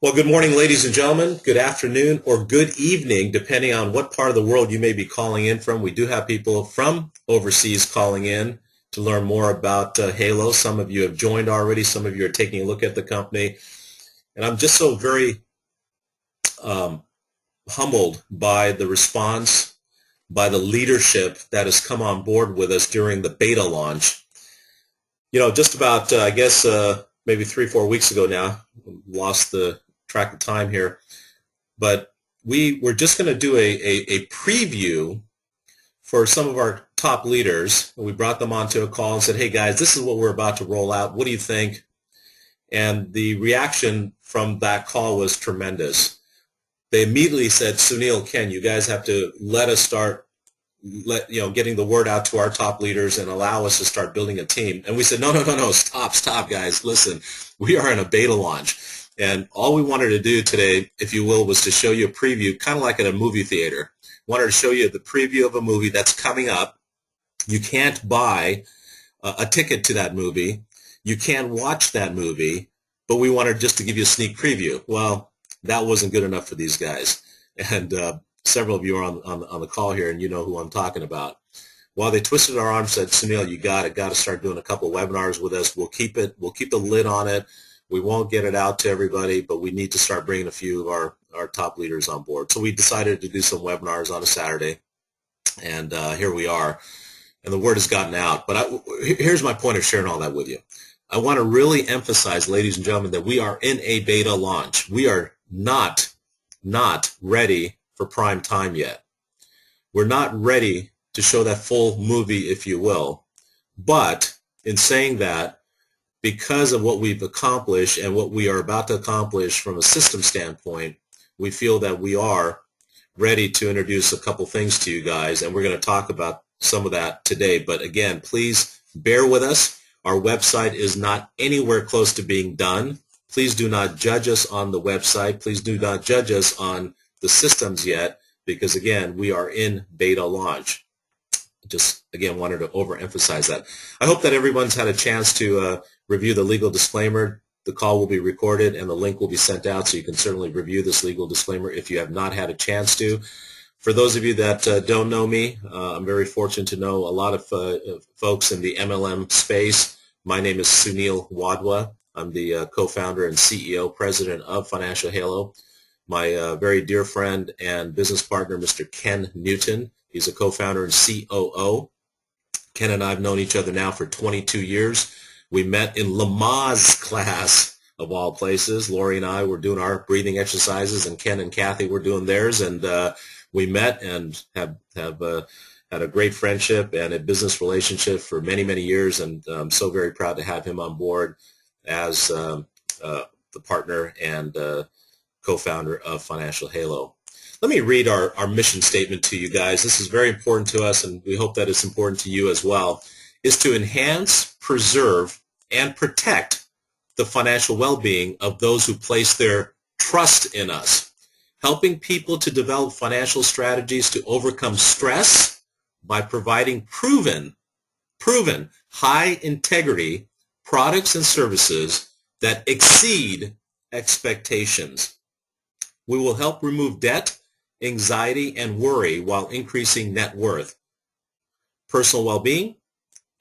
Well, good morning, ladies and gentlemen. Good afternoon or good evening, depending on what part of the world you may be calling in from. We do have people from overseas calling in to learn more about Halo. Some of you have joined already. Some of you are taking a look at the company. And I'm just so very um, humbled by the response, by the leadership that has come on board with us during the beta launch. You know, just about, maybe 3-4 weeks ago now, lost the track of time here, but we were just going to do a preview for some of our top leaders. We brought them onto a call and said, hey guys, this is what we're about to roll out. What do you think? And the reaction from that call was tremendous. They immediately said, Sunil, Ken, you guys have to let us start getting the word out to our top leaders and allow us to start building a team. And we said, no, stop, guys. Listen, we are in a beta launch. And all we wanted to do today, if you will, was to show you a preview, kind of like at a movie theater. Wanted to show you the preview of a movie that's coming up. You can't buy a ticket to that movie. You can't watch that movie, but we wanted just to give you a sneak preview. Well, that wasn't good enough for these guys. And several of you are on the call here, and you know who I'm talking about. While they twisted our arms, said, Sunil, you got to start doing a couple of webinars with us. We'll keep the lid on it. We won't get it out to everybody, but we need to start bringing a few of our top leaders on board. So we decided to do some webinars on a Saturday, and here we are. And the word has gotten out. But here's my point of sharing all that with you. I want to really emphasize, ladies and gentlemen, that we are in a beta launch. We are not ready for prime time yet. We're not ready to show that full movie, if you will. But in saying that, because of what we've accomplished and what we are about to accomplish from a system standpoint, we feel that we are ready to introduce a couple things to you guys, and we're going to talk about some of that today. But again, please bear with us. Our website is not anywhere close to being done. Please do not judge us on the website. Please do not judge us on the systems yet, because again, we are in beta launch. Just again wanted to overemphasize that. I hope that everyone's had a chance to review the legal disclaimer. The call will be recorded and the link will be sent out, so you can certainly review this legal disclaimer if you have not had a chance to. For those of you that don't know me, I'm very fortunate to know a lot of folks in the MLM space. My name is Sunil Wadhwa. I'm the co-founder and CEO, president of Financial Halo. My very dear friend and business partner, Mr. Ken Newton, he's a co-founder and COO. Ken and I have known each other now for 22 years. We met in Lamaze class, of all places. Lori and I were doing our breathing exercises, and Ken and Kathy were doing theirs, and we met and have had a great friendship and a business relationship for many, many years, and I'm so very proud to have him on board as the partner and co-founder of Financial Halo. Let me read our mission statement to you guys. This is very important to us, and we hope that it's important to you as well. Is to enhance, preserve, and protect the financial well-being of those who place their trust in us, helping people to develop financial strategies to overcome stress by providing proven, high-integrity products and services that exceed expectations. We will help remove debt, anxiety, and worry while increasing net worth, personal well-being,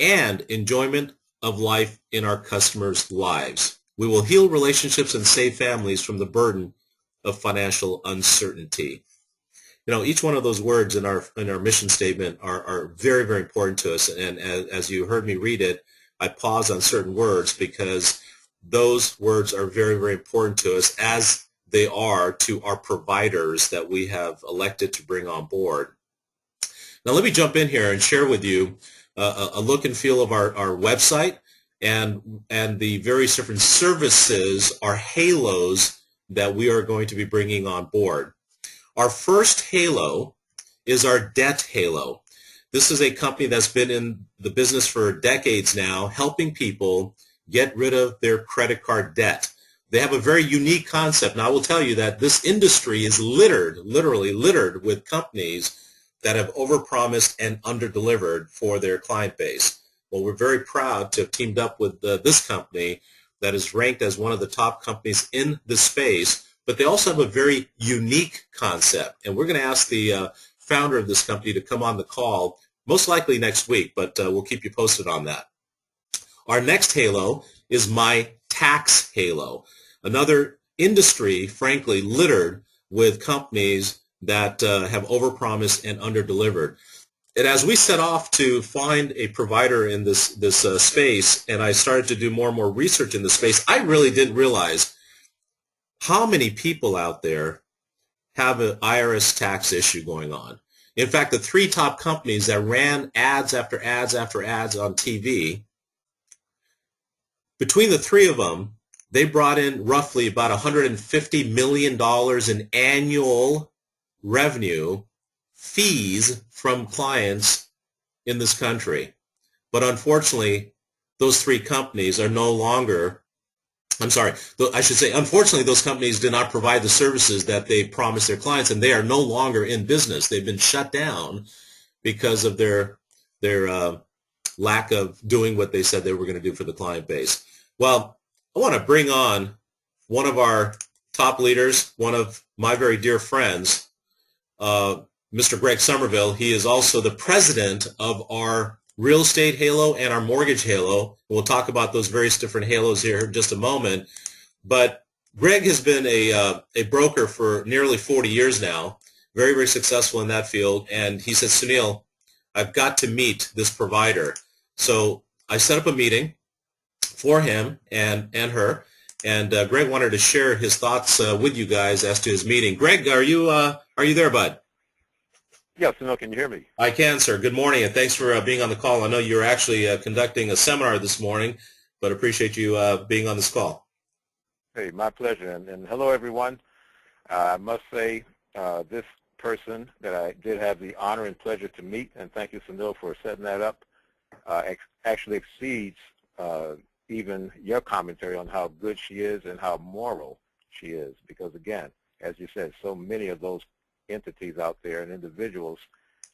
and enjoyment of life in our customers' lives. We will heal relationships and save families from the burden of financial uncertainty. You know, each one of those words in our mission statement are very, very important to us. And as you heard me read it, I pause on certain words because those words are very, very important to us, as they are to our providers that we have elected to bring on board. Now let me jump in here and share with you a look and feel of our website and the various different services, our halos, that we are going to be bringing on board. Our first halo is our debt halo. This is a company that's been in the business for decades now, helping people get rid of their credit card debt. They have a very unique concept. Now, I will tell you that this industry is littered, literally littered, with companies that have overpromised and underdelivered for their client base. Well, we're very proud to have teamed up with this company that is ranked as one of the top companies in the space but they also have a very unique concept. And we're going to ask the founder of this company to come on the call, most likely next week, but we'll keep you posted on that. Our next halo is My Tax Halo, another industry, frankly, littered with companies that have overpromised and underdelivered. And as we set off to find a provider in this space, and I started to do more and more research in this space, I really didn't realize how many people out there have an IRS tax issue going on. In fact, the three top companies that ran ads after ads after ads on TV, between the three of them, they brought in roughly about $150 million in annual revenue fees from clients in this country. But unfortunately, those three companies are no longer, unfortunately, those companies did not provide the services that they promised their clients, and they are no longer in business. They've been shut down because of their lack of doing what they said they were going to do for the client base. Well, I want to bring on one of our top leaders, one of my very dear friends, Mr. Greg Somerville. He is also the president of our real estate halo and our mortgage halo. We'll talk about those various different halos here in just a moment. But Greg has been a broker for nearly 40 years now, very, very successful in that field. And he said, Sunil, I've got to meet this provider. So I set up a meeting for him and her. And Greg wanted to share his thoughts with you guys as to his meeting. Greg, are you there, bud? Yes, no, can you hear me? I can, sir. Good morning, and thanks for being on the call. I know you're actually conducting a seminar this morning, but appreciate you being on this call. Hey, my pleasure, and hello, everyone. I must say this person that I did have the honor and pleasure to meet, and thank you, Sunil, for setting that up, actually exceeds even your commentary on how good she is and how moral she is, because, again, as you said, so many of those entities out there and individuals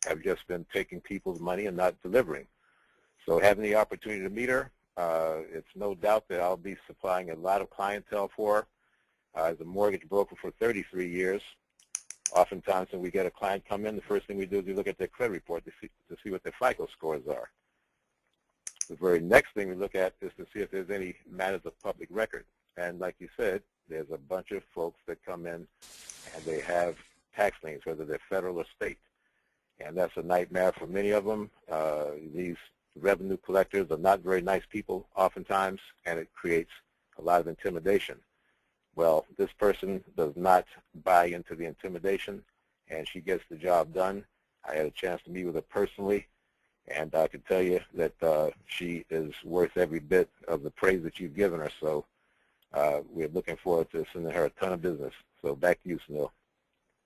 have just been taking people's money and not delivering. So having the opportunity to meet her, it's no doubt that I'll be supplying a lot of clientele for her. As a mortgage broker for 33 years, oftentimes when we get a client come in, the first thing we do is we look at their credit report to see what their FICO scores are. The very next thing we look at is to see if there's any matters of public record. And like you said, there's a bunch of folks that come in and they have tax liens, whether they're federal or state. And that's a nightmare for many of them. These revenue collectors are not very nice people oftentimes, and it creates a lot of intimidation. Well, this person does not buy into the intimidation, and she gets the job done. I had a chance to meet with her personally, and I can tell you that she is worth every bit of the praise that you've given her. So we're looking forward to sending her a ton of business. So back to you, Sunil.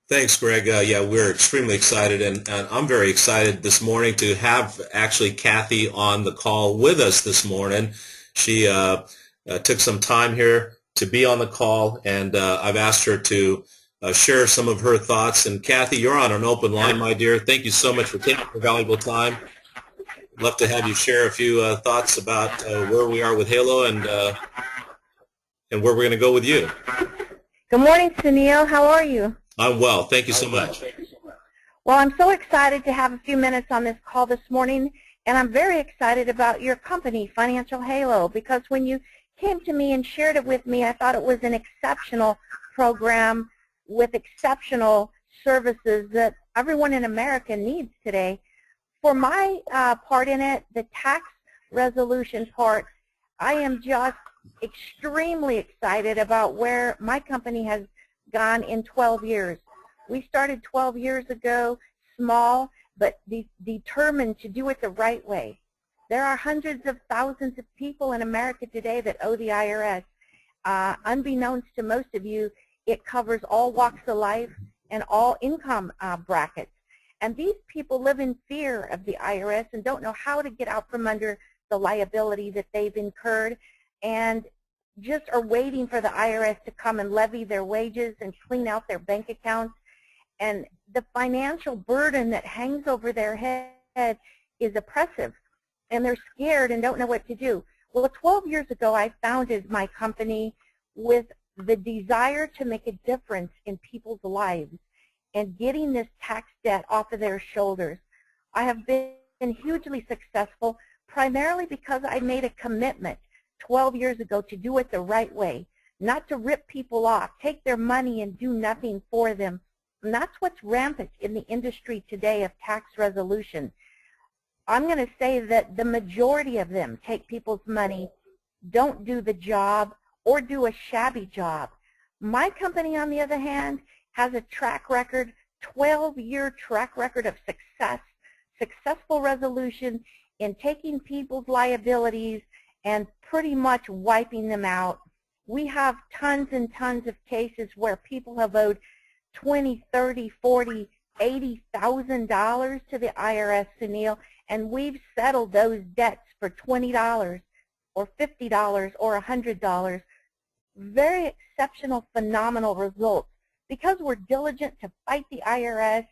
Thanks, Greg. Yeah, we're extremely excited, and I'm very excited this morning to have actually Kathy on the call with us this morning. She took some time here to be on the call, and I've asked her to share some of her thoughts. And Kathy, you're on an open line, my dear. Thank you so much for taking your valuable time. I'd love to have you share a few thoughts about where we are with Halo and where we're going to go with you. Good morning, Sunil. How are you? I'm well. Thank you so much. Well, I'm so excited to have a few minutes on this call this morning, and I'm very excited about your company, Financial Halo, because when you came to me and shared it with me, I thought it was an exceptional program with exceptional services that everyone in America needs today. For my part in it, the tax resolution part, I am just extremely excited about where my company has gone in 12 years. We started 12 years ago, small, but determined to do it the right way. There are hundreds of thousands of people in America today that owe the IRS. Unbeknownst to most of you, it covers all walks of life and all income brackets. And these people live in fear of the IRS and don't know how to get out from under the liability that they've incurred, and just are waiting for the IRS to come and levy their wages and clean out their bank accounts. And the financial burden that hangs over their head is oppressive, and they're scared and don't know what to do. Well, 12 years ago, I founded my company with the desire to make a difference in people's lives and getting this tax debt off of their shoulders. I have been hugely successful primarily because I made a commitment 12 years ago to do it the right way, not to rip people off, take their money and do nothing for them. And that's what's rampant in the industry today of tax resolution. I'm going to say that the majority of them take people's money, don't do the job, or do a shabby job. My company, on the other hand, has a track record, 12-year track record of success, successful resolution in taking people's liabilities and pretty much wiping them out. We have tons and tons of cases where people have owed $20, $30, $40, $80,000 to the IRS, Sunil, and we've settled those debts for $20 or $50 or $100. Very exceptional, phenomenal results. Because we're diligent to fight the IRS,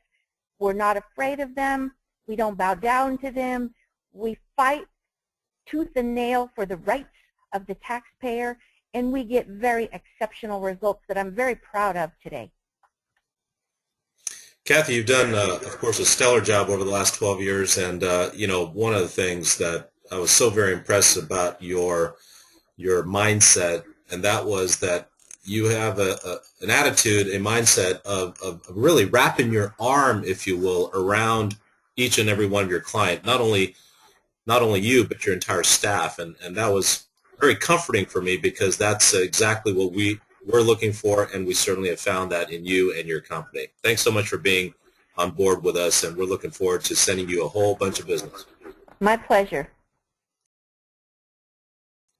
we're not afraid of them, we don't bow down to them, we fight tooth and nail for the rights of the taxpayer, and we get very exceptional results that I'm very proud of today. Kathy, you've done, of course, a stellar job over the last 12 years, and one of the things that I was so very impressed about your mindset, and that was that you have an attitude, a mindset of really wrapping your arm, if you will, around each and every one of your clients, not only you, but your entire staff, and that was very comforting for me because that's exactly what we're looking for, and we certainly have found that in you and your company. Thanks so much for being on board with us, and we're looking forward to sending you a whole bunch of business. My pleasure.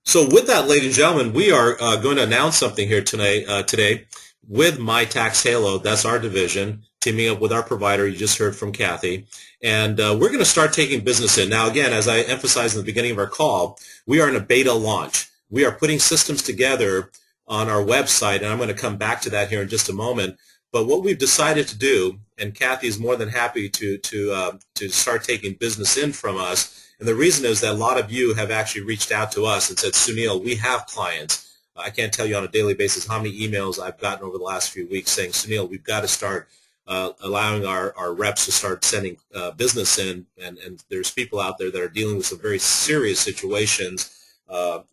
So with that, ladies and gentlemen, we are going to announce something here today with My Tax Halo. That's our division, teaming up with our provider. You just heard from Kathy. And we're going to start taking business in. Now, again, as I emphasized in the beginning of our call, we are in a beta launch. We are putting systems together on our website, and I'm going to come back to that here in just a moment. But what we've decided to do, and Kathy is more than happy to start taking business in from us, and the reason is that a lot of you have actually reached out to us and said, Sunil, we have clients. I can't tell you on a daily basis how many emails I've gotten over the last few weeks saying, Sunil, we've got to start allowing our reps to start sending business in, and there's people out there that are dealing with some very serious situations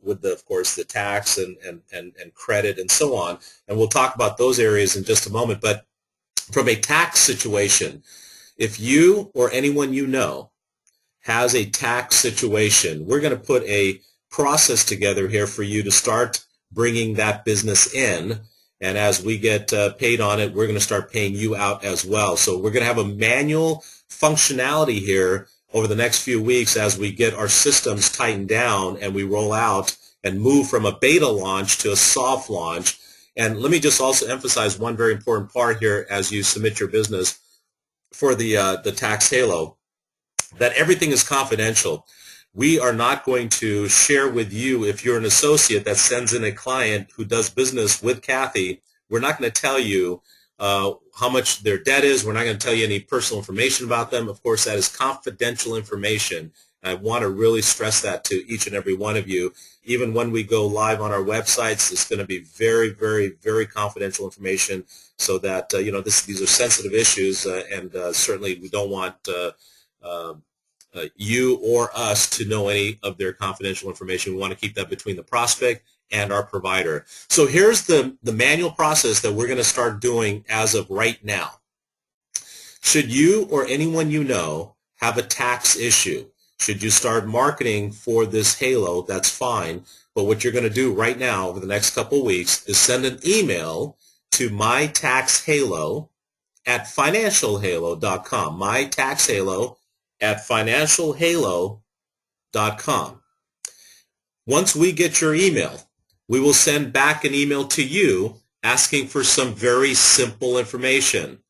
with, of course, the tax and credit and so on. And we'll talk about those areas in just a moment. But from a tax situation, if you or anyone you know has a tax situation, we're going to put a process together here for you to start bringing that business in. And as we get paid on it, we're going to start paying you out as well. So we're going to have a manual functionality here over the next few weeks as we get our systems tightened down and we roll out and move from a beta launch to a soft launch. And let me just also emphasize one very important part here as you submit your business for the Tax Halo, that everything is confidential. We are not going to share with you, if you're an associate that sends in a client who does business with Kathy, we're not going to tell you how much their debt is. We're not going to tell you any personal information about them. Of course, that is confidential information. I want to really stress that to each and every one of you. Even when we go live on our websites, it's going to be very, very, very confidential information so that, these are sensitive issues, and certainly we don't want you or us to know any of their confidential information. We want to keep that between the prospect and our provider. So here's the manual process that we're going to start doing as of right now. Should you or anyone you know have a tax issue, should you start marketing for this Halo, that's fine. But what you're going to do right now over the next couple of weeks is send an email to mytaxhalo@financialhalo.com. mytaxhalo@financialhalo.com. Once we get your email, we will send back an email to you asking for some very simple information.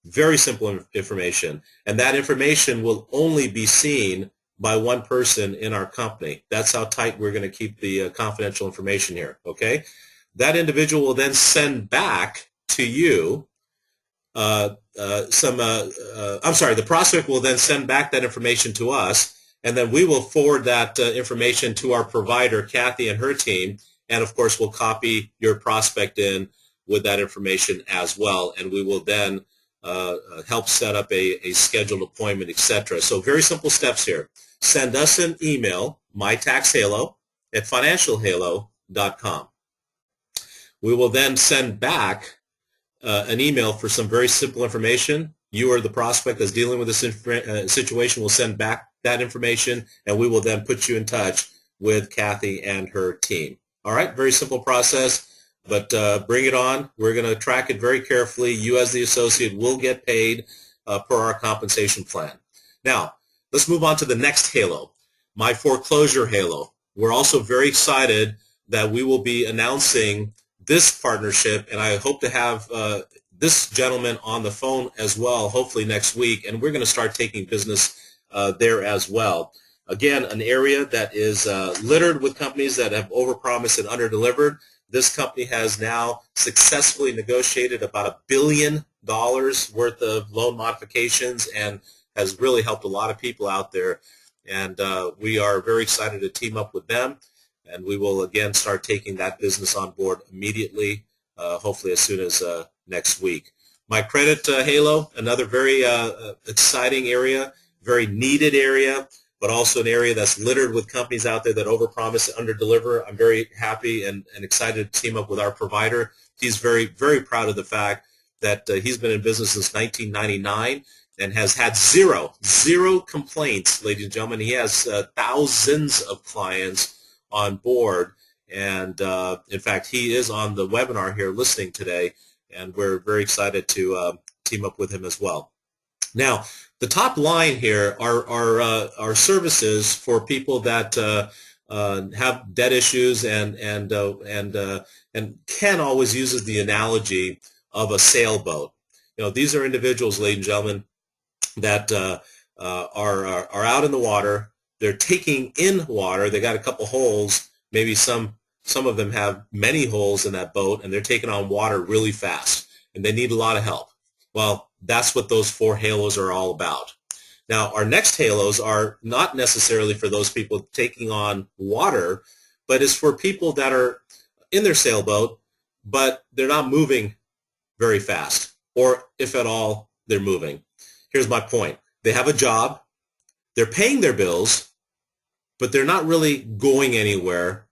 Very simple information. And that information will only be seen by one person in our company. That's how tight we're going to keep the confidential information here, okay? That individual will then send back to you the prospect will then send back that information to us, and then we will forward that information to our provider, Kathy, and her team, and of course we'll copy your prospect in with that information as well, and we will then help set up a scheduled appointment, etc. So very simple steps here. Send us an email, mytaxhalo@financialhalo.com. We will then send back an email for some very simple information. You are the prospect that's dealing with this situation. We'll send back that information, and we will then put you in touch with Kathy and her team. All right, very simple process, but bring it on. We're going to track it very carefully. You as the associate will get paid per our compensation plan. Now, let's move on to the next halo, my foreclosure halo. We're also very excited that we will be announcing this partnership, and I hope to have this gentleman on the phone as well, hopefully next week, and we're going to start taking business there as well. Again, an area that is littered with companies that have overpromised and underdelivered. This company has now successfully negotiated about $1 billion worth of loan modifications and has really helped a lot of people out there. And we are very excited to team up with them. And we will, again, start taking that business on board immediately, hopefully as soon as next week. My credit halo, another very exciting area, very needed area, but also an area that's littered with companies out there that overpromise and underdeliver. I'm very happy and excited to team up with our provider. He's very, very proud of the fact that he's been in business since 1999 and has had zero complaints, ladies and gentlemen. He has thousands of clients on board, and in fact, he is on the webinar here listening today, and we're very excited to team up with him as well. Now, the top line here are services for people that have debt issues and Ken always uses the analogy of a sailboat. You know, these are individuals, ladies and gentlemen, that are out in the water. They're taking in water. They got a couple holes. Maybe some of them have many holes in that boat, and they're taking on water really fast, and they need a lot of help. Well, that's what those 4 halos are all about. Now, our next halos are not necessarily for those people taking on water, but it's for people that are in their sailboat, but they're not moving very fast, or if at all, they're moving. Here's my point. They have a job. They're paying their bills, but they're not really going anywhere.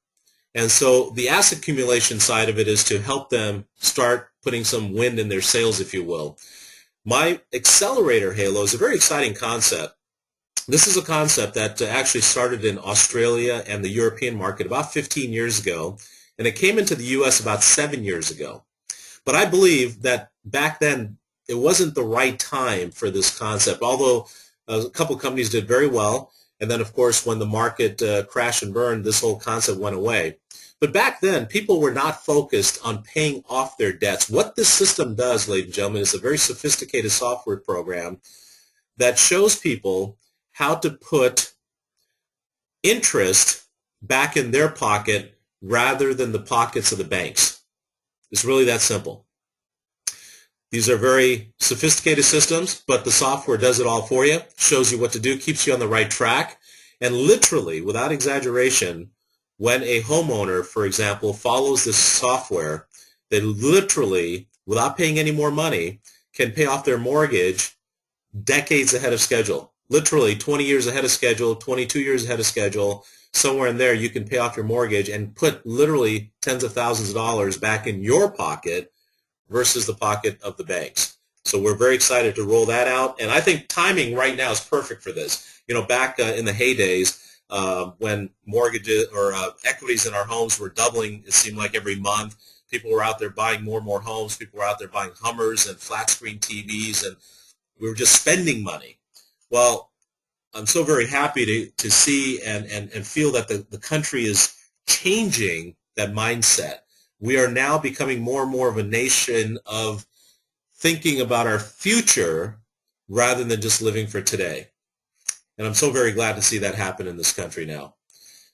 And so the asset accumulation side of it is to help them start putting some wind in their sails, if you will. My accelerator halo is a very exciting concept. This is a concept that actually started in Australia and the European market about 15 years ago, and it came into the U.S. about 7 years ago. But I believe that back then it wasn't the right time for this concept, although a couple companies did very well. And then, of course, when the market crashed and burned, this whole concept went away. But back then, people were not focused on paying off their debts. What this system does, ladies and gentlemen, is a very sophisticated software program that shows people how to put interest back in their pocket rather than the pockets of the banks. It's really that simple. These are very sophisticated systems, but the software does it all for you, shows you what to do, keeps you on the right track, and literally, without exaggeration, when a homeowner, for example, follows this software, they literally, without paying any more money, can pay off their mortgage decades ahead of schedule. Literally 20 years ahead of schedule, 22 years ahead of schedule, somewhere in there you can pay off your mortgage and put literally tens of thousands of dollars back in your pocket versus the pocket of the banks. So we're very excited to roll that out, and I think timing right now is perfect for this. You know, back in the heydays, when mortgages or equities in our homes were doubling, it seemed like every month. People were out there buying more and more homes. People were out there buying Hummers and flat screen TVs, and we were just spending money. Well, I'm so very happy to see and feel that the country is changing that mindset. We are now becoming more and more of a nation of thinking about our future rather than just living for today. And I'm so very glad to see that happen in this country now.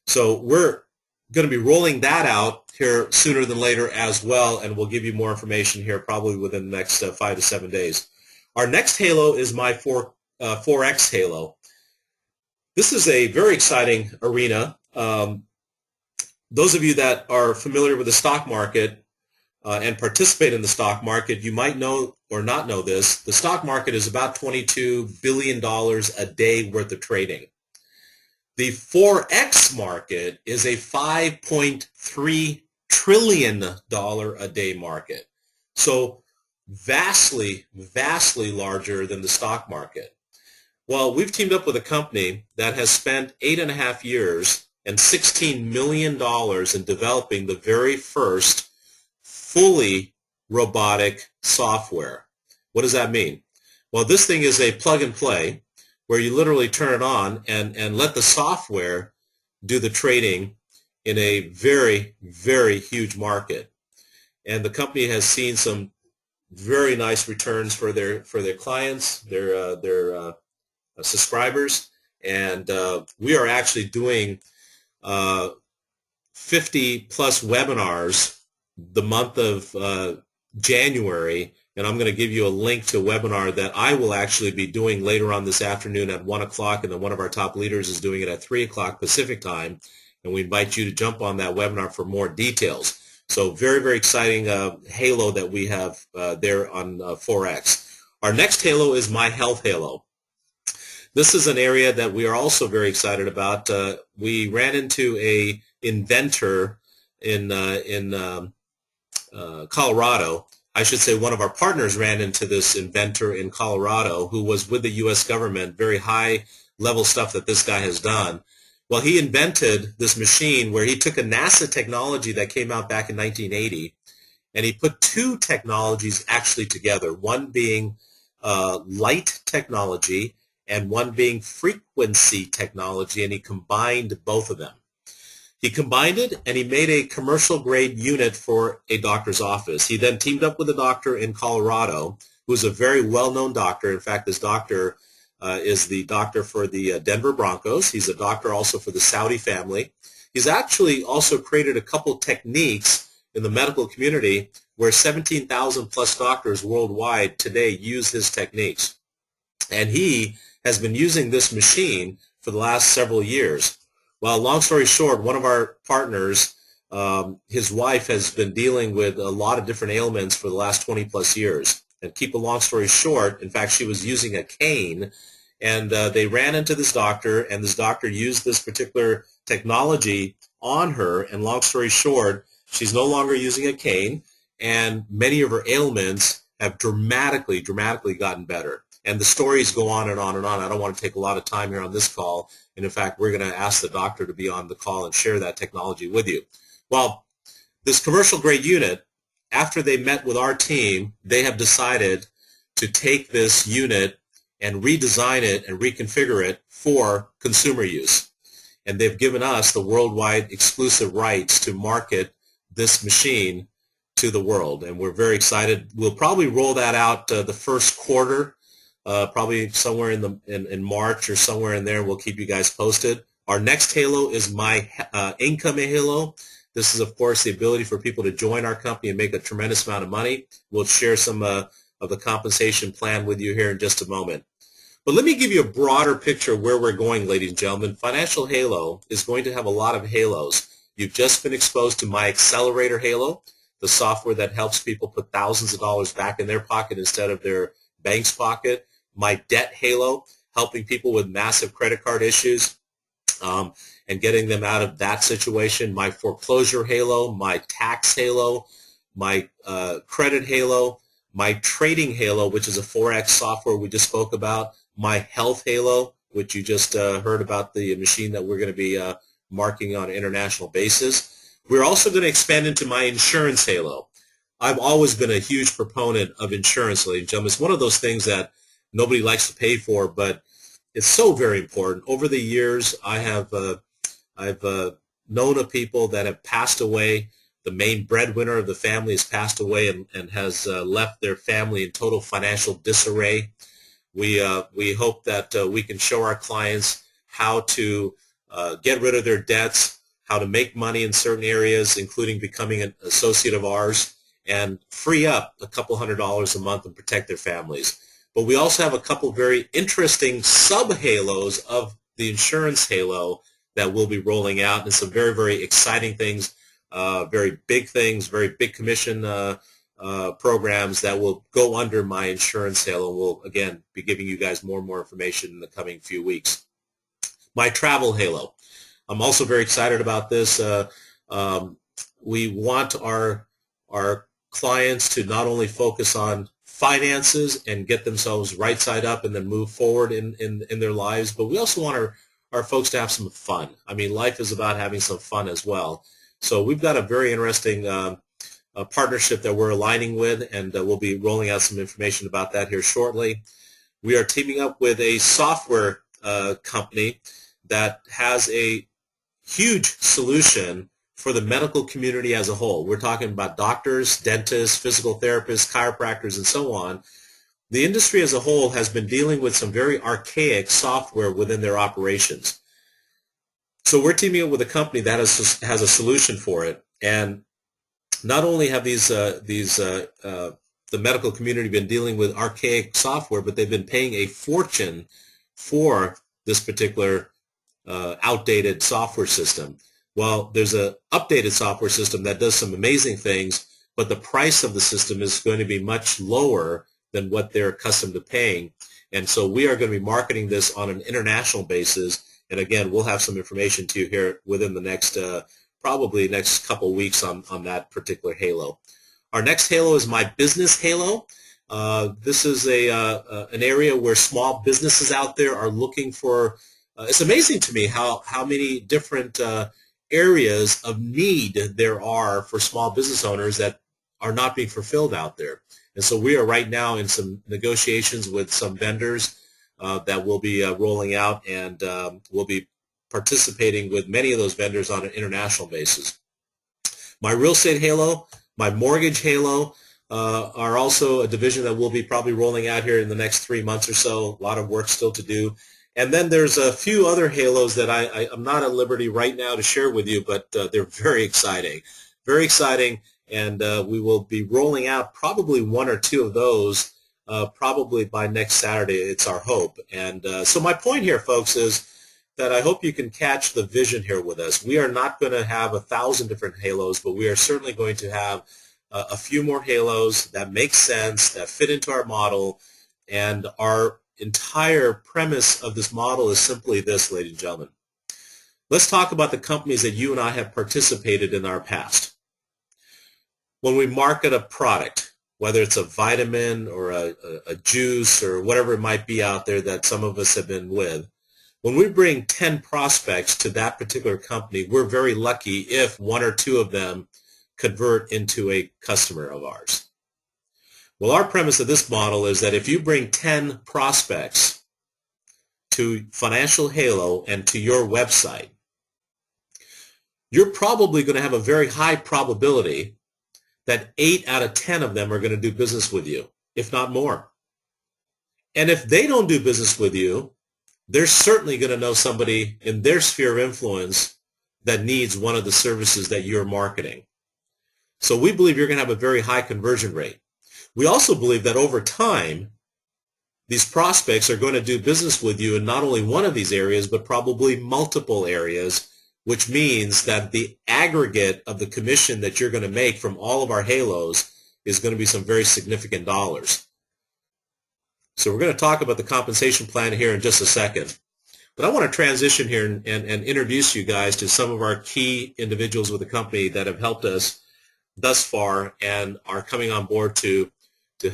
So we're going to be rolling that out here sooner than later as well, and we'll give you more information here probably within the next 5 to 7 days. Our next halo is my 4X halo. This is a very exciting arena. those of you that are familiar with the stock market and participate in the stock market, you might know or not know this. The stock market is about $22 billion a day worth of trading. The Forex market is a $5.3 trillion a day market. So vastly, vastly larger than the stock market. Well, we've teamed up with a company that has spent 8.5 years and $16 million in developing the very first fully robotic software. What does that mean? Well, this thing is a plug and play where you literally turn it on and let the software do the trading in a very, very huge market. And the company has seen some very nice returns for their clients, their subscribers, and we are actually doing 50 plus webinars the month of January, and I'm going to give you a link to a webinar that I will actually be doing later on this afternoon at 1 o'clock, and then one of our top leaders is doing it at 3 o'clock Pacific time, and we invite you to jump on that webinar for more details. So very, very exciting halo that we have there on Forex. Our next halo is My Health Halo. This is an area that we are also very excited about. We ran into a inventor in Colorado. I should say one of our partners ran into this inventor in Colorado who was with the U.S. government, very high level stuff that this guy has done. Well, he invented this machine where he took a NASA technology that came out back in 1980, and he put two technologies actually together, one being light technology and one being frequency technology, and he combined both of them. He combined it, and he made a commercial-grade unit for a doctor's office. He then teamed up with a doctor in Colorado who's a very well-known doctor. In fact, this doctor is the doctor for the Denver Broncos. He's a doctor also for the Saudi family. He's actually also created a couple techniques in the medical community where 17,000 plus doctors worldwide today use his techniques. And he has been using this machine for the last several years. Well, long story short, one of our partners, his wife has been dealing with a lot of different ailments for the last 20 plus years. And keep a long story short, in fact, she was using a cane, and they ran into this doctor, and this doctor used this particular technology on her, and long story short, she's no longer using a cane, and many of her ailments have dramatically gotten better. And the stories go on and on and on. I don't want to take a lot of time here on this call. And in fact, we're going to ask the doctor to be on the call and share that technology with you. Well, this commercial grade unit, after they met with our team, they have decided to take this unit and redesign it and reconfigure it for consumer use. And they've given us the worldwide exclusive rights to market this machine to the world. And we're very excited. We'll probably roll that out the first quarter. Probably somewhere in March or somewhere in there. We'll keep you guys posted. Our next halo is My Income Halo. This is, of course, the ability for people to join our company and make a tremendous amount of money. We'll share some of the compensation plan with you here in just a moment. But let me give you a broader picture of where we're going, ladies and gentlemen. Financial Halo is going to have a lot of halos. You've just been exposed to My Accelerator Halo, the software that helps people put thousands of dollars back in their pocket instead of their bank's pocket. My Debt Halo, helping people with massive credit card issues and getting them out of that situation. My Foreclosure Halo, My Tax Halo, My Credit Halo, My Trading Halo, which is a Forex software we just spoke about. My Health Halo, which you just heard about the machine that we're going to be marking on an international basis. We're also going to expand into My Insurance Halo. I've always been a huge proponent of insurance, ladies and gentlemen. It's one of those things that nobody likes to pay for, but it's so very important. Over the years, I've known of people that have passed away. The main breadwinner of the family has passed away and has left their family in total financial disarray. We hope that we can show our clients how to get rid of their debts, how to make money in certain areas, including becoming an associate of ours, and free up a couple $100s a month and protect their families. But we also have a couple very interesting sub-halos of the insurance halo that we'll be rolling out, and some very, very exciting things, very big things, very big commission programs that will go under my insurance halo, and we'll, again, be giving you guys more and more information in the coming few weeks. My travel halo. I'm also very excited about this. We want our clients to not only focus on finances and get themselves right side up and then move forward in their lives, but we also want our folks to have some fun. I mean, life is about having some fun as well. So we've got a very interesting partnership that we're aligning with, and we'll be rolling out some information about that here shortly. We are teaming up with a software company that has a huge solution for the medical community as a whole. We're talking about doctors, dentists, physical therapists, chiropractors, and so on. The industry as a whole has been dealing with some very archaic software within their operations. So we're teaming up with a company that has a solution for it. And not only have the medical community been dealing with archaic software, but they've been paying a fortune for this particular outdated software system. Well, there's an updated software system that does some amazing things, but the price of the system is going to be much lower than what they're accustomed to paying. And so we are going to be marketing this on an international basis. And again, we'll have some information to you here within the next, probably next couple of weeks on that particular halo. Our next halo is my business halo. This is an area where small businesses out there are looking for. It's amazing to me how many different areas of need there are for small business owners that are not being fulfilled out there. And so we are right now in some negotiations with some vendors that we'll be rolling out, and we'll be participating with many of those vendors on an international basis. My real estate halo, my mortgage halo are also a division that we'll be probably rolling out here in the next 3 months or so. A lot of work still to do. And then there's a few other halos that I'm not at liberty right now to share with you, but they're very exciting. Very exciting, and we will be rolling out probably 1 or 2 of those probably by next Saturday. It's our hope. And so my point here, folks, is that I hope you can catch the vision here with us. We are not going to have 1,000 different halos, but we are certainly going to have a few more halos that make sense, that fit into our model, and our entire premise of this model is simply this, ladies and gentlemen. Let's talk about the companies that you and I have participated in our past. When we market a product, whether it's a vitamin or a juice or whatever it might be out there that some of us have been with, when we bring 10 prospects to that particular company, we're very lucky if 1 or 2 of them convert into a customer of ours. Well, our premise of this model is that if you bring 10 prospects to Financial Halo and to your website, you're probably going to have a very high probability that 8 out of 10 of them are going to do business with you, if not more. And if they don't do business with you, they're certainly going to know somebody in their sphere of influence that needs one of the services that you're marketing. So we believe you're going to have a very high conversion rate. We also believe that over time, these prospects are going to do business with you in not only one of these areas, but probably multiple areas, which means that the aggregate of the commission that you're going to make from all of our halos is going to be some very significant dollars. So we're going to talk about the compensation plan here in just a second. But I want to transition here and introduce you guys to some of our key individuals with the company that have helped us thus far and are coming on board to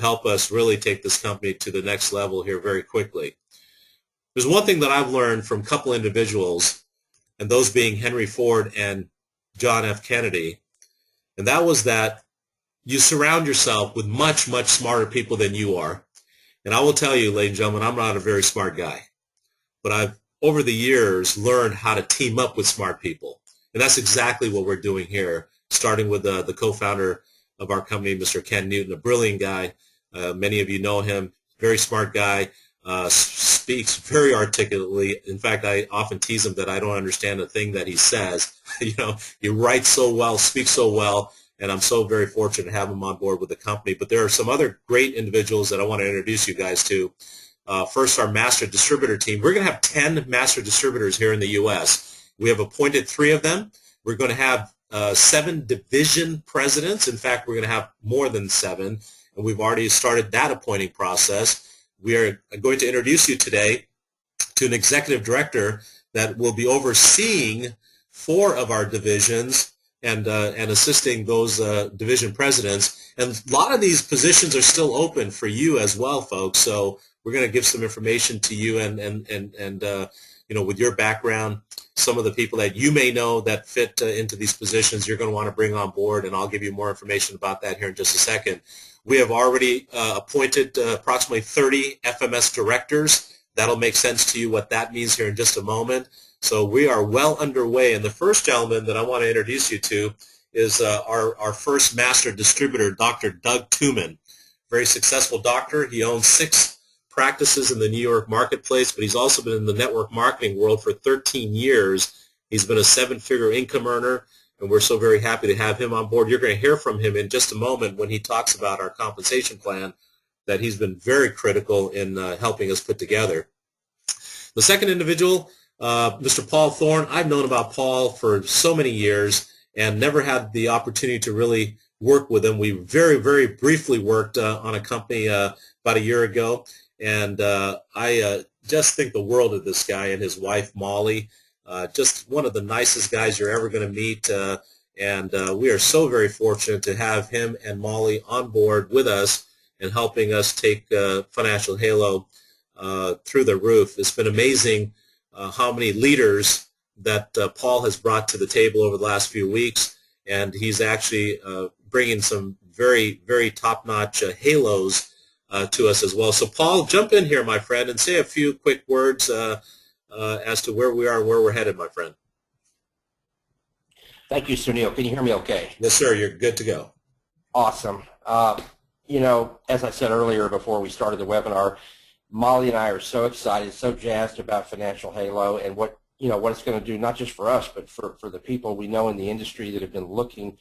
help us really take this company to the next level here very quickly. There's one thing that I've learned from a couple individuals, and those being Henry Ford and John F. Kennedy, and that was that you surround yourself with much, much smarter people than you are. And I will tell you, ladies and gentlemen, I'm not a very smart guy, but I've, over the years, learned how to team up with smart people. And that's exactly what we're doing here, starting with the co-founder of our company, Mr. Ken Newton, a brilliant guy. Many of you know him, very smart guy, speaks very articulately. In fact, I often tease him that I don't understand a thing that he says. You know, he writes so well, speaks so well, and I'm so very fortunate to have him on board with the company. But there are some other great individuals that I want to introduce you guys to. First, our master distributor team. We're going to have 10 master distributors here in the U.S., We have appointed 3 of them. We're going to have 7 division presidents. In fact, we're going to have more than 7, and we've already started that appointing process. We are going to introduce you today to an executive director that will be overseeing 4 of our divisions and assisting those division presidents. And a lot of these positions are still open for you as well, folks. So we're going to give some information to you and with your background, some of the people that you may know that fit into these positions you're going to want to bring on board, and I'll give you more information about that here in just a second. We have already appointed approximately 30 FMS directors. That'll make sense to you what that means here in just a moment. So we are well underway, and the first gentleman that I want to introduce you to is our first master distributor, Dr. Doug Tuman. Very successful doctor. He owns 6 practices in the New York marketplace, but he's also been in the network marketing world for 13 years. He's been a 7-figure income earner, and we're so very happy to have him on board. You're going to hear from him in just a moment when he talks about our compensation plan that he's been very critical in helping us put together. The second individual, Mr. Paul Thorne. I've known about Paul for so many years and never had the opportunity to really work with him. We very, very briefly worked on a company about a year ago. And I just think the world of this guy and his wife, Molly. Just one of the nicest guys you're ever going to meet. And we are so very fortunate to have him and Molly on board with us and helping us take Financial Halo through the roof. It's been amazing how many leaders that Paul has brought to the table over the last few weeks. And he's actually bringing some very, very top-notch halos to us as well. So, Paul, jump in here, my friend, and say a few quick words as to where we are and where we're headed, my friend. Thank you, Sunil. Can you hear me okay? Yes, sir. You're good to go. Awesome. As I said earlier before we started the webinar, Molly and I are so excited, so jazzed about Financial Halo and what it's going to do, not just for us, but for the people we know in the industry that have been looking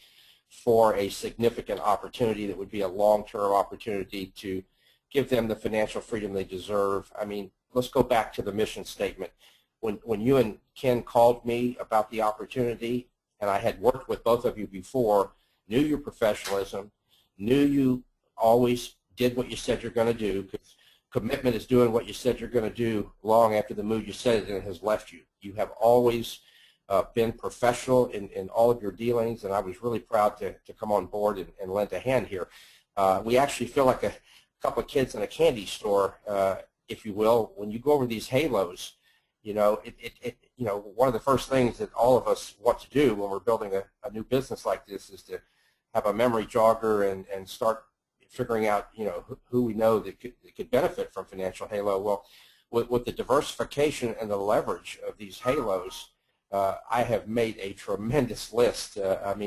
for a significant opportunity that would be a long-term opportunity to give them the financial freedom they deserve. I mean, let's go back to the mission statement. When you and Ken called me about the opportunity, and I had worked with both of you before, knew your professionalism, knew you always did what you said you're going to do, because commitment is doing what you said you're going to do long after the mood you said it in has left you. You have always been professional in all of your dealings, and I was really proud to come on board and lend a hand here. We actually feel like a couple of kids in a candy store, if you will. When you go over these halos, one of the first things that all of us want to do when we're building a new business like this is to have a memory jogger and start figuring out, who we know that could benefit from Financial Halo. Well, with the diversification and the leverage of these halos, I have made a tremendous list.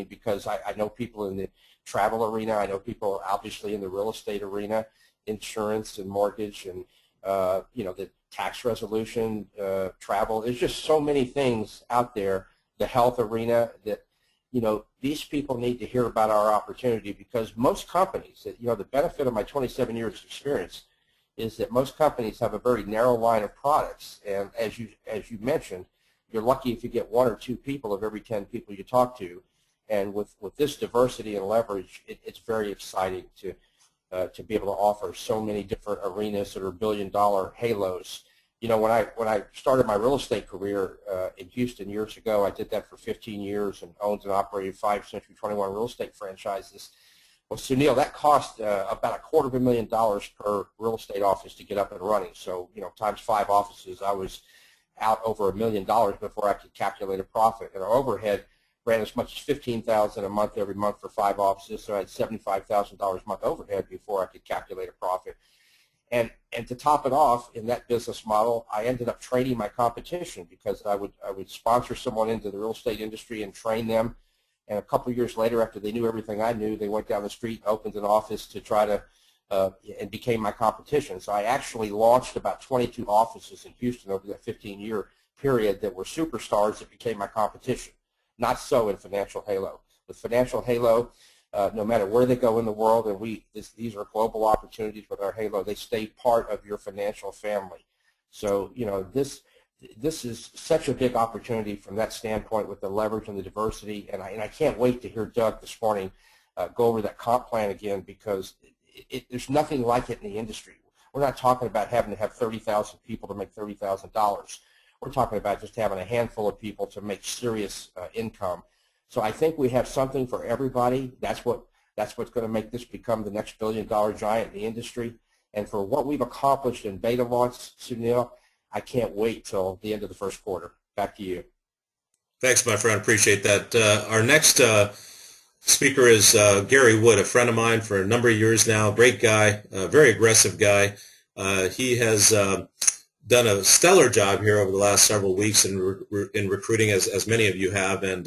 Because I know people in the travel arena, I know people obviously in the real estate arena, insurance and mortgage, and the tax resolution, travel. There's just so many things out there, the health arena, that these people need to hear about our opportunity, because most companies, the benefit of my 27 years experience is that most companies have a very narrow line of products, and as you mentioned, you're lucky if you get 1 or 2 people of every 10 people you talk to. And with this diversity and leverage, it's very exciting to be able to offer so many different arenas that are billion-dollar halos. When I started my real estate career in Houston years ago, I did that for 15 years and owned and operated 5 Century 21 real estate franchises. Well, Sunil, that cost about $250,000 per real estate office to get up and running. So, times 5 offices, I was out over $1 million before I could calculate a profit. And our overhead ran as much as $15,000 a month every month for 5 offices, so I had $75,000 a month overhead before I could calculate a profit. And to top it off, in that business model, I ended up training my competition, because I would sponsor someone into the real estate industry and train them. And a couple of years later, after they knew everything I knew, they went down the street and opened an office to try to and became my competition. So I actually launched about 22 offices in Houston over that 15-year period that were superstars that became my competition. Not so in Financial Halo. With Financial Halo, no matter where they go in the world, and these are global opportunities with our Halo, they stay part of your financial family. So, this this is such a big opportunity from that standpoint with the leverage and the diversity, and I can't wait to hear Doug this morning go over that comp plan again, because there's nothing like it in the industry. We're not talking about having to have 30,000 people to make $30,000. We're talking about just having a handful of people to make serious income. So I think we have something for everybody. That's what's going to make this become the next billion-dollar giant in the industry. And for what we've accomplished in beta launch, Sunil, I can't wait till the end of the first quarter. Back to you. Thanks, my friend. Appreciate that. Our next speaker is Gary Wood, a friend of mine for a number of years now. Great guy, very aggressive guy. He has done a stellar job here over the last several weeks in recruiting, as many of you have. And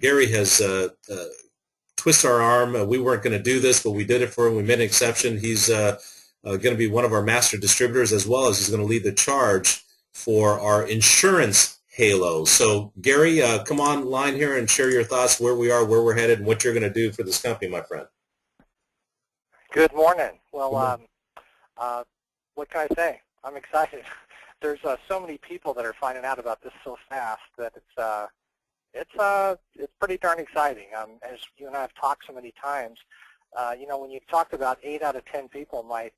Gary has twisted our arm. We weren't going to do this, but we did it for him. We made an exception. He's going to be one of our master distributors, as well as he's going to lead the charge for our insurance halo. So Gary, come online here and share your thoughts, where we are, where we're headed, and what you're going to do for this company, my friend. Good morning. Well, what can I say? I'm excited. There's so many people that are finding out about this so fast that it's pretty darn exciting. As you and I have talked so many times, when you've talked about 8 out of 10 people might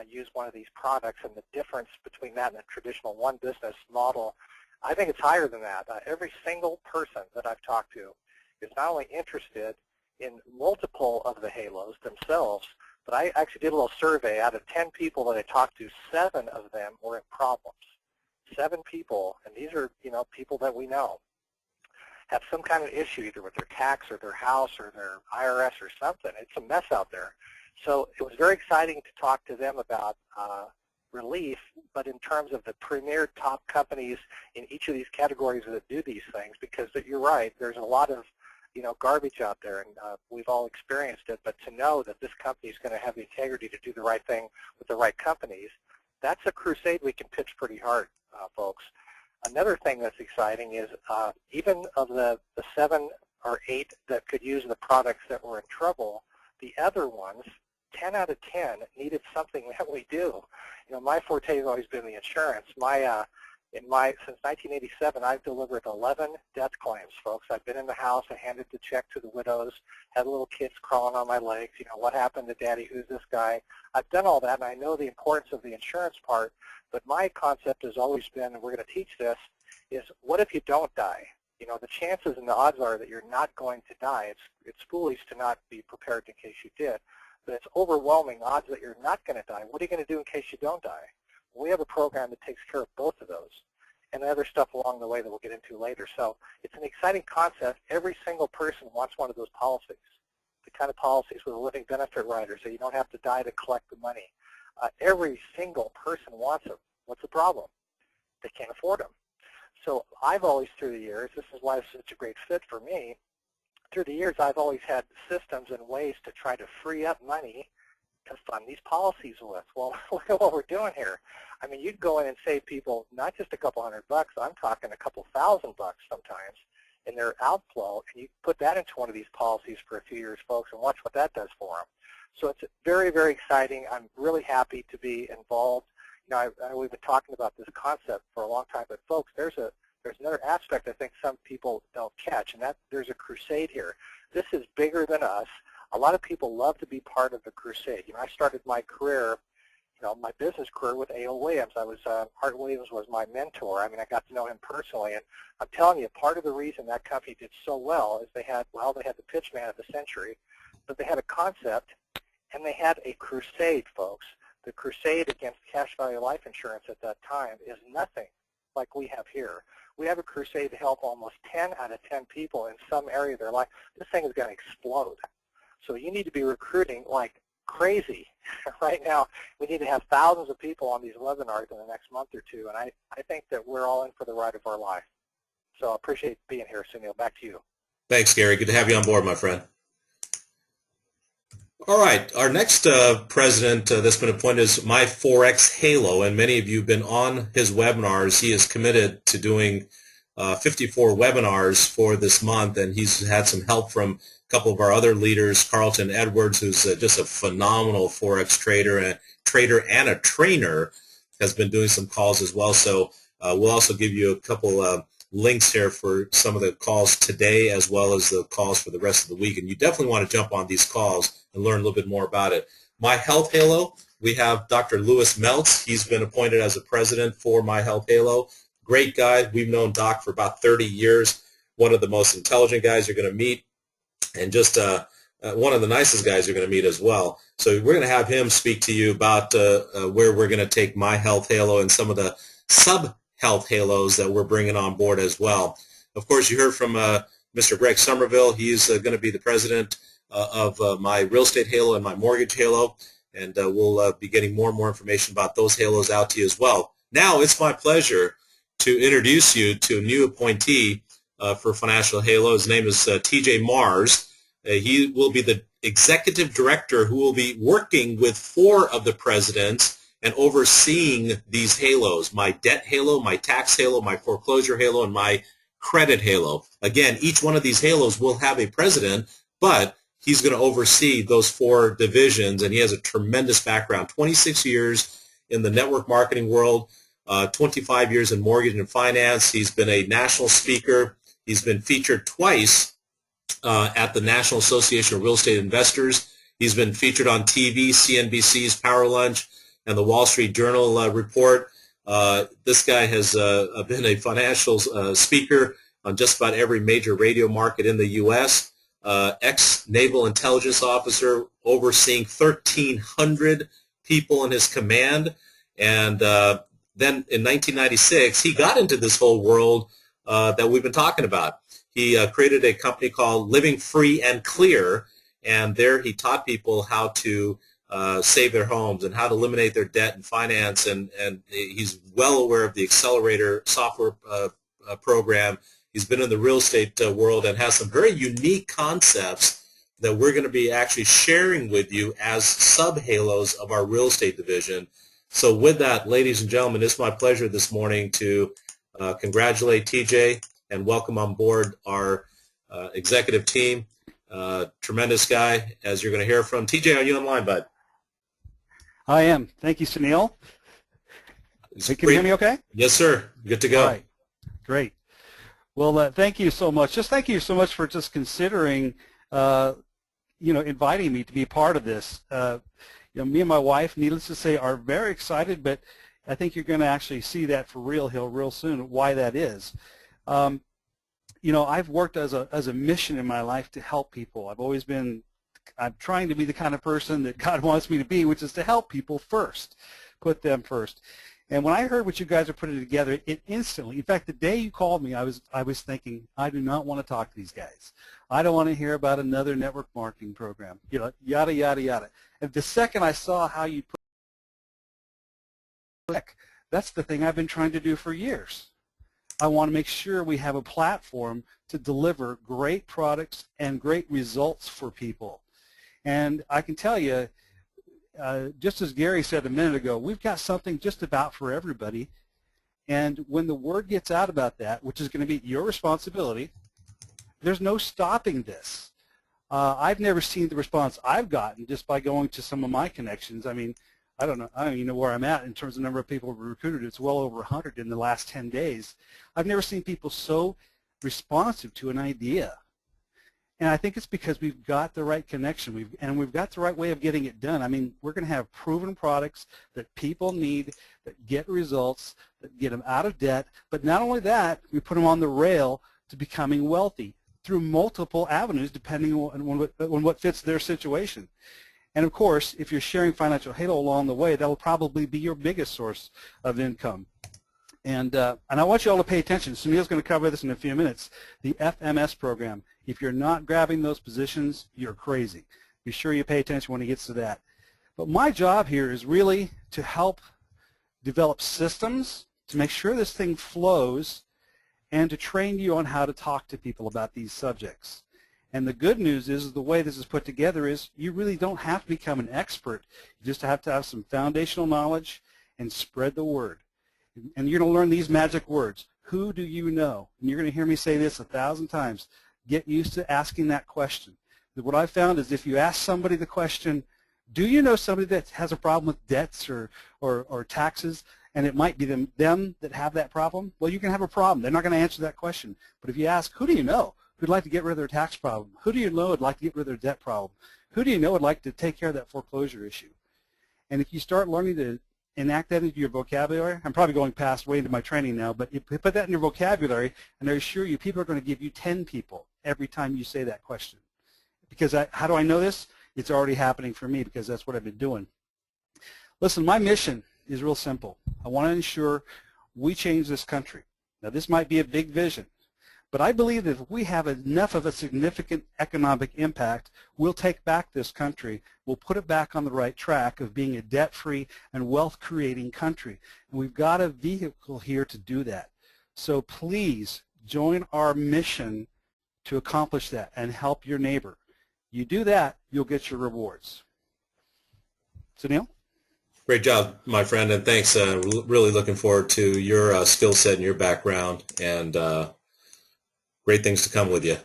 use one of these products, and the difference between that and the traditional one business model, I think it's higher than that. Every single person that I've talked to is not only interested in multiple of the halos themselves, but I actually did a little survey. Out of 10 people that I talked to, 7 of them were in problems. 7 people, and these are people that we know, have some kind of issue either with their tax or their house or their IRS or something. It's a mess out there. So it was very exciting to talk to them about relief, but in terms of the premier top companies in each of these categories that do these things, because you're right, there's a lot of garbage out there, and we've all experienced it, but to know that this company is going to have the integrity to do the right thing with the right companies, that's a crusade we can pitch pretty hard, folks. Another thing that's exciting is even of the 7 or 8 that could use the products that were in trouble, the other ones, 10 out of 10 needed something that we do. My forte has always been the insurance. Since 1987, I've delivered 11 death claims, folks. I've been in the house, I handed the check to the widows, had little kids crawling on my legs, what happened to Daddy, who's this guy? I've done all that, and I know the importance of the insurance part, but my concept has always been, and we're going to teach this, is what if you don't die? The chances and the odds are that you're not going to die. It's foolish to not be prepared in case you did, but it's overwhelming odds that you're not going to die. What are you going to do in case you don't die? We have a program that takes care of both of those, and other stuff along the way that we'll get into later. So it's an exciting concept. Every single person wants one of those policies, the kind of policies with a living benefit rider, so you don't have to die to collect the money. Every single person wants them. What's the problem? They can't afford them. So I've always, through the years, this is why it's such a great fit for me, through the years I've always had systems and ways to try to free up money to fund these policies with. Well, look at what we're doing here. I mean, you'd go in and save people not just a couple $100 bucks, I'm talking a couple $1,000 bucks sometimes in their outflow, and you put that into one of these policies for a few years, folks, and watch what that does for them. So it's very, very exciting. I'm really happy to be involved. We've been talking about this concept for a long time, but folks, there's another aspect I think some people don't catch, and that there's a crusade here. This is bigger than us. A lot of people love to be part of the crusade. I started my career, my business career with A.L. Williams. Art Williams was my mentor. I mean, I got to know him personally, and I'm telling you, part of the reason that company did so well is they had the pitch man of the century, but they had a concept, and they had a crusade, folks. The crusade against cash value life insurance at that time is nothing like we have here. We have a crusade to help almost 10 out of 10 people in some area of their life. This thing is going to explode. So you need to be recruiting like crazy. Right now, we need to have thousands of people on these webinars in the next month or two, and I think that we're all in for the ride of our life. So I appreciate being here, Sunil. Back to you. Thanks, Gary. Good to have you on board, my friend. All right, our next president that's been appointed is My Forex Halo, and many of you have been on his webinars. He is committed to doing 54 webinars for this month, and he's had some help from a couple of our other leaders, Carlton Edwards, who's just a phenomenal Forex trader and a trainer, has been doing some calls as well. So We'll also give you a couple links here for some of the calls today as well as the calls for the rest of the week. And you definitely want to jump on these calls and learn a little bit more about it. My Health Halo, we have Dr. Lewis Meltz. He's been appointed as a president for My Health Halo. Great guy. We've known Doc for about 30 years. One of the most intelligent guys you're going to meet, and just one of the nicest guys you're going to meet as well. So we're going to have him speak to you about where we're going to take My Health Halo and some of the sub-health halos that we're bringing on board as well. Of course, you heard from Mr. Greg Somerville. He's going to be the president of my real estate halo and my mortgage halo, and we'll be getting more and more information about those halos out to you as well. Now it's my pleasure to introduce you to a new appointee for Financial Halo. His name is TJ Mars. He will be the executive director who will be working with 4 of the presidents and overseeing these halos: my debt halo, my tax halo, my foreclosure halo, and my credit halo. Again, each one of these halos will have a president, but he's going to oversee those 4 divisions, and he has a tremendous background. 26 years in the network marketing world, 25 years in mortgage and finance. He's been a national speaker. He's been featured twice at the National Association of Real Estate Investors. He's been featured on TV, CNBC's Power Lunch, and the Wall Street Journal report. This guy has been a financial speaker on just about every major radio market in the U.S., ex-naval intelligence officer overseeing 1,300 people in his command. And then in 1996, he got into this whole world that we've been talking about. He created a company called Living Free and Clear, and there he taught people how to save their homes and how to eliminate their debt and finance, and he's well aware of the Accelerator software program. He's been in the real estate world and has some very unique concepts that we're going to be actually sharing with you as sub-halos of our real estate division. So with that, ladies and gentlemen, it's my pleasure this morning to congratulate TJ and welcome on board our executive team. Tremendous guy, as you're going to hear from. TJ, are you online, bud? I am. Thank you, Sunil. Can you hear me okay? Yes, sir. Good to go. All right. Great. Well, thank you so much. Just thank you so much for just considering, inviting me to be part of this. Me and my wife, needless to say, are very excited, but I think you're going to actually see that for real soon, why that is. I've worked as a mission in my life to help people. I'm trying to be the kind of person that God wants me to be, which is to help people first, put them first. And when I heard what you guys are putting together, it instantly, in fact, the day you called me, I was thinking, I do not want to talk to these guys. I don't want to hear about another network marketing program, yada, yada, yada. And the second I saw how you put, that's the thing I've been trying to do for years. I want to make sure we have a platform to deliver great products and great results for people. And I can tell you, just as Gary said a minute ago, we've got something just about for everybody. And when the word gets out about that, which is going to be your responsibility, there's no stopping this. I've never seen the response I've gotten just by going to some of my connections. I mean, I don't even know where I'm at in terms of the number of people recruited. It's well over 100 in the last 10 days. I've never seen people so responsive to an idea. And I think it's because we've got the right connection, we've got the right way of getting it done. I mean, we're going to have proven products that people need, that get results, that get them out of debt. But not only that, we put them on the rail to becoming wealthy through multiple avenues depending on what fits their situation. And of course, if you're sharing Financial Halo along the way, that will probably be your biggest source of income. And I want you all to pay attention. Sunil's going to cover this in a few minutes. The FMS program. If you're not grabbing those positions, you're crazy. Be sure you pay attention when he gets to that. But my job here is really to help develop systems to make sure this thing flows and to train you on how to talk to people about these subjects. And the good news is the way this is put together is you really don't have to become an expert. You just have to have some foundational knowledge and spread the word. And you're going to learn these magic words. Who do you know? And you're going to hear me say this 1,000 times. Get used to asking that question. What I've found is if you ask somebody the question, do you know somebody that has a problem with debts or taxes, and it might be them that have that problem, well, you can have a problem. They're not going to answer that question. But if you ask, who do you know who'd like to get rid of their tax problem? Who do you know would like to get rid of their debt problem? Who do you know would like to take care of that foreclosure issue? And if you start learning to enact that into your vocabulary, I'm probably going past way into my training now, but you put that in your vocabulary, and I assure you people are going to give you 10 people every time you say that question. Because how do I know this? It's already happening for me because that's what I've been doing. Listen, my mission is real simple. I want to ensure we change this country. Now, this might be a big vision, but I believe that if we have enough of a significant economic impact, we'll take back this country. We'll put it back on the right track of being a debt-free and wealth-creating country. And we've got a vehicle here to do that. So please join our mission to accomplish that and help your neighbor. You do that, you'll get your rewards. Sunil? Great job, my friend, and thanks. Really looking forward to your skill set and your background, and great things to come with you.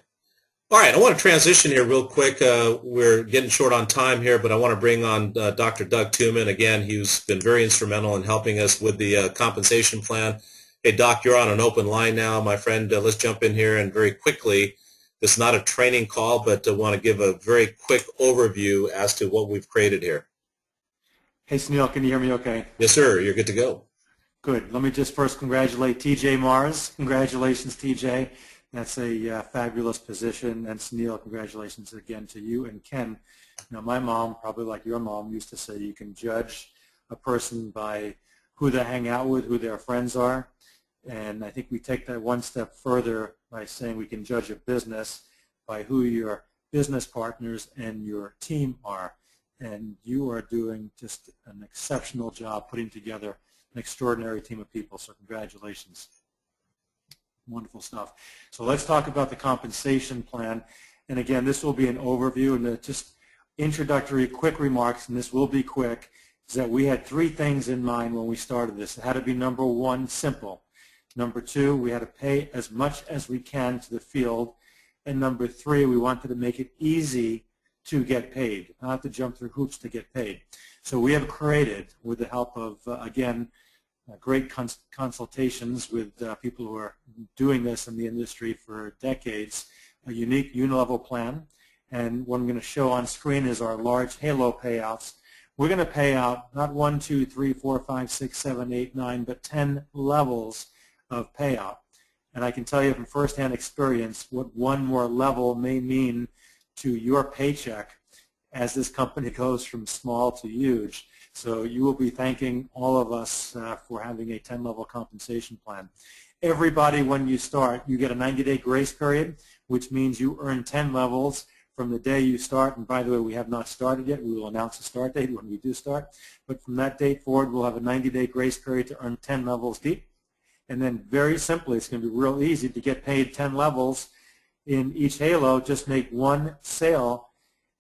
All right, I want to transition here real quick. We're getting short on time here, but I want to bring on Dr. Doug Tooman. Again, he's been very instrumental in helping us with the compensation plan. Hey, Doc, you're on an open line now, my friend. Let's jump in here and very quickly. This is not a training call, but I want to give a very quick overview as to what we've created here. Hey, Sunil, can you hear me okay? Yes, sir. You're good to go. Good. Let me just first congratulate TJ Mars. Congratulations, TJ. That's a fabulous position. And Sunil, congratulations again to you and Ken. You know, my mom, probably like your mom, used to say you can judge a person by who they hang out with, who their friends are. And I think we take that one step further by saying we can judge a business by who your business partners and your team are. And you are doing just an exceptional job putting together an extraordinary team of people, so congratulations. Wonderful stuff. So let's talk about the compensation plan. And again, this will be an overview and just introductory quick remarks, and this will be quick, is that we had three things in mind when we started this. It had to be, number one, simple. Number two, we had to pay as much as we can to the field. And number three, we wanted to make it easy to get paid, not to jump through hoops to get paid. So we have created, with the help of, again, great consultations with people who are doing this in the industry for decades, a unique unilevel plan. And what I'm going to show on screen is our large halo payouts. We're going to pay out not 1, 2, 3, 4, 5, 6, 7, 8, 9, but 10 levels of payout. And I can tell you from firsthand experience what one more level may mean to your paycheck as this company goes from small to huge. So you will be thanking all of us for having a 10-level compensation plan. Everybody, when you start, you get a 90-day grace period, which means you earn 10 levels from the day you start. And by the way, we have not started yet. We will announce the start date when we do start. But from that date forward, we'll have a 90-day grace period to earn 10 levels deep. And then very simply, it's going to be real easy to get paid 10 levels in each halo. Just make one sale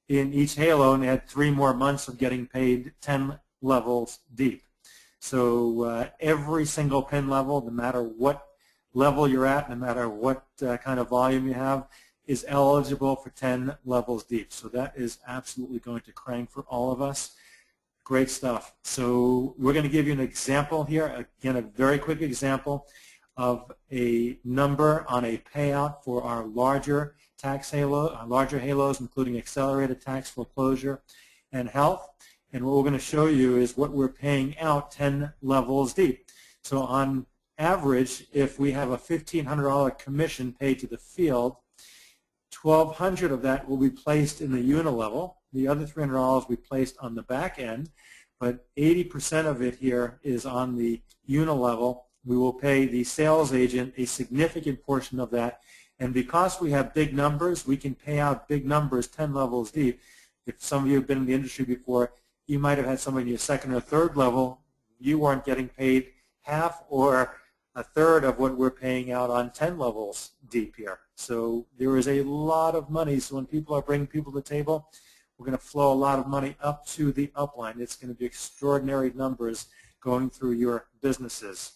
in each halo and add 3 more months of getting paid 10 levels deep. So every single pin level, no matter what level you're at, no matter what kind of volume you have, is eligible for 10 levels deep. So that is absolutely going to crank for all of us. Great stuff. So we're going to give you an example here, again, a very quick example of a number on a payout for our larger tax halo, larger halos, including accelerated tax, foreclosure, and health. And what we're going to show you is what we're paying out 10 levels deep. So on average, if we have a $1,500 commission paid to the field, $1,200 of that will be placed in the unilevel. The other $300 will be placed on the back end, but 80% of it here is on the unilevel. We will pay the sales agent a significant portion of that, and because we have big numbers, we can pay out big numbers 10 levels deep. If some of you have been in the industry before, you might have had somebody in your second or third level. You weren't getting paid half or a third of what we're paying out on 10 levels deep here. So there is a lot of money. So when people are bringing people to the table, we're going to flow a lot of money up to the upline. It's going to be extraordinary numbers going through your businesses.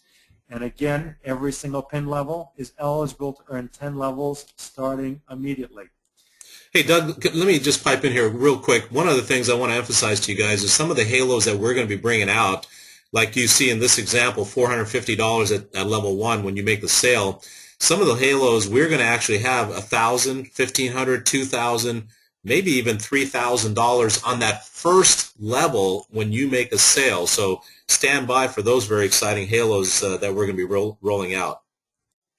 And again, every single pin level is eligible to earn 10 levels starting immediately. Hey, Doug, let me just pipe in here real quick. One of the things I want to emphasize to you guys is some of the halos that we're going to be bringing out like you see in this example, $450 at level 1 when you make the sale. Some of the halos we're going to actually have $1,000, $1,500, $2,000, maybe even $3,000 on that first level when you make a sale. So stand by for those very exciting halos that we're going to be rolling out.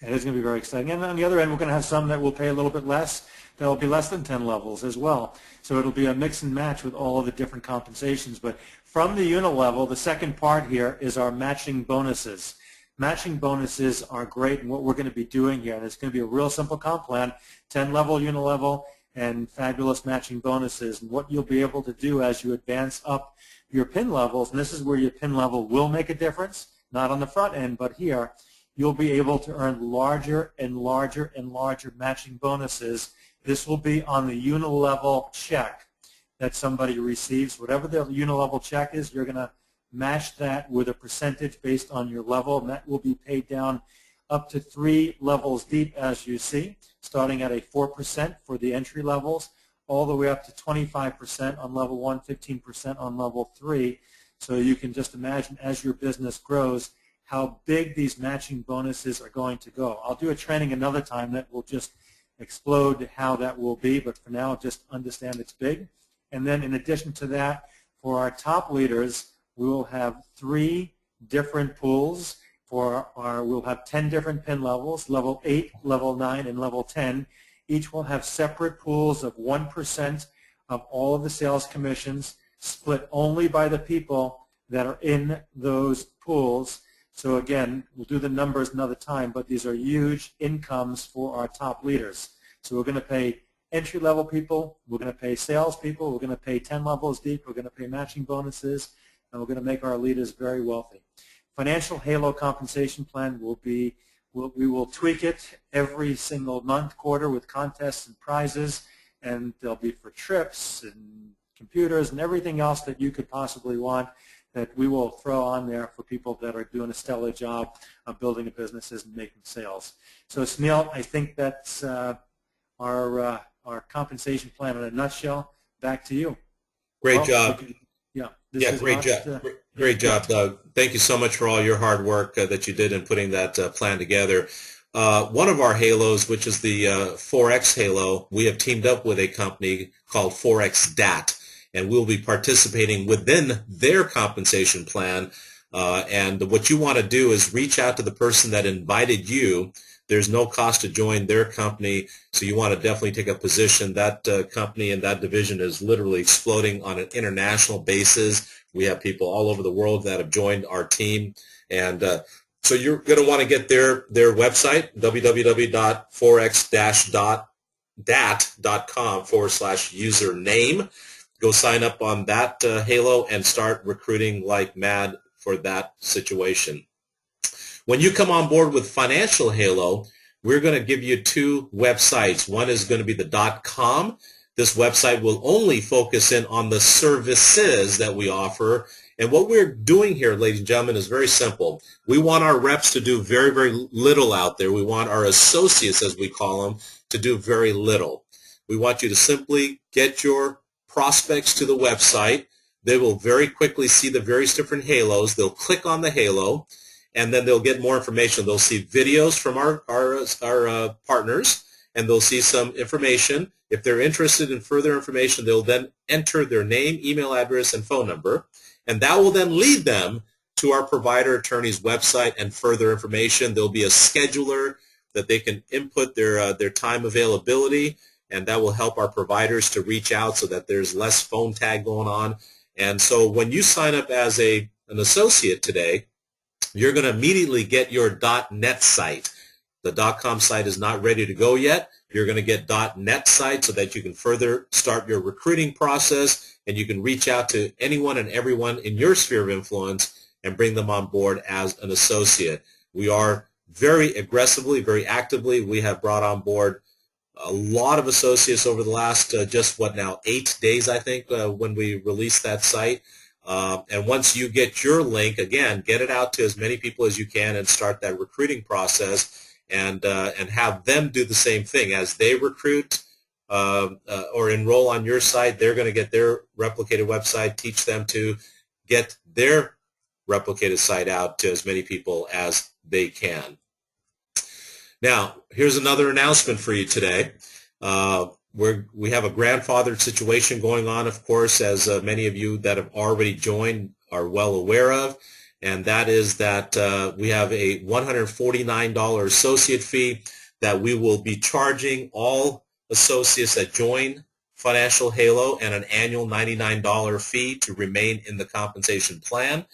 It is going to be very exciting. And on the other end, we're going to have some that will pay a little bit less. That will be less than 10 levels as well. So it'll be a mix and match with all of the different compensations. But from the unit level, the second part here is our matching bonuses. Matching bonuses are great, and what we're going to be doing here, and it's going to be a real simple comp plan, 10 level, unit level, and fabulous matching bonuses. And what you'll be able to do as you advance up your pin levels, and this is where your pin level will make a difference, not on the front end, but here, you'll be able to earn larger and larger and larger matching bonuses. This will be on the unilevel check that somebody receives. Whatever the unilevel check is, you're going to match that with a percentage based on your level, and that will be paid down up to 3 levels deep, as you see, starting at a 4% for the entry levels, all the way up to 25% on level 1, 15% on level 3. So you can just imagine as your business grows how big these matching bonuses are going to go. I'll do a training another time that will just explode how that will be, but for now just understand it's big. And then in addition to that, for our top leaders, we will have 3 different pools. We'll have 10 different pin levels, level 8, level 9, and level 10. Each will have separate pools of 1% of all of the sales commissions, split only by the people that are in those pools. So again, we'll do the numbers another time, but these are huge incomes for our top leaders. So we're going to pay entry-level people, we're going to pay sales people, we're going to pay 10 levels deep, we're going to pay matching bonuses, and we're going to make our leaders very wealthy. Financial Halo compensation plan will be, we will tweak it every single month, quarter, with contests and prizes, and they'll be for trips and computers and everything else that you could possibly want that we will throw on there for people that are doing a stellar job of building a businesses and making sales. So Sunil, I think that's our compensation plan in a nutshell. Back to you. Great job. Great job. Great job, Doug. Thank you so much for all your hard work that you did in putting that plan together. One of our halos, which is the Forex Halo, we have teamed up with a company called Forex DAT, and we'll be participating within their compensation plan. And what you want to do is reach out to the person that invited you. There's no cost to join their company, so you want to definitely take a position. That company and that division is literally exploding on an international basis. We have people all over the world that have joined our team. And so you're going to want to get their website, www.forex-dat.com/username. Go sign up on that Halo and start recruiting like mad for that situation. When you come on board with Financial Halo, we're going to give you 2 websites. One is going to be the .com. This website will only focus in on the services that we offer. And what we're doing here, ladies and gentlemen, is very simple. We want our reps to do very, very little out there. We want our associates, as we call them, to do very little. We want you to simply get your prospects to the website. They will very quickly see the various different halos. They'll click on the halo, and then they'll get more information. They'll see videos from our partners, and they'll see some information. If they're interested in further information, they'll then enter their name, email address, and phone number, and that will then lead them to our provider attorney's website and further information. There'll be a scheduler that they can input their time availability, and that will help our providers to reach out so that there's less phone tag going on. And so when you sign up as an associate today, you're going to immediately get your .net site. The .com site is not ready to go yet. You're going to get .net site so that you can further start your recruiting process, and you can reach out to anyone and everyone in your sphere of influence and bring them on board as an associate. We are very aggressively, very actively, we have brought on board a lot of associates over the last 8 days, I think, when we released that site. And once you get your link, again, get it out to as many people as you can and start that recruiting process, and have them do the same thing. As they recruit or enroll on your site, they're going to get their replicated website, teach them to get their replicated site out to as many people as they can. Now, here's another announcement for you today. We have a grandfathered situation going on, of course, as many of you that have already joined are well aware of, and that is that we have a $149 associate fee that we will be charging all associates that join Financial Halo, and an annual $99 fee to remain in the compensation plan.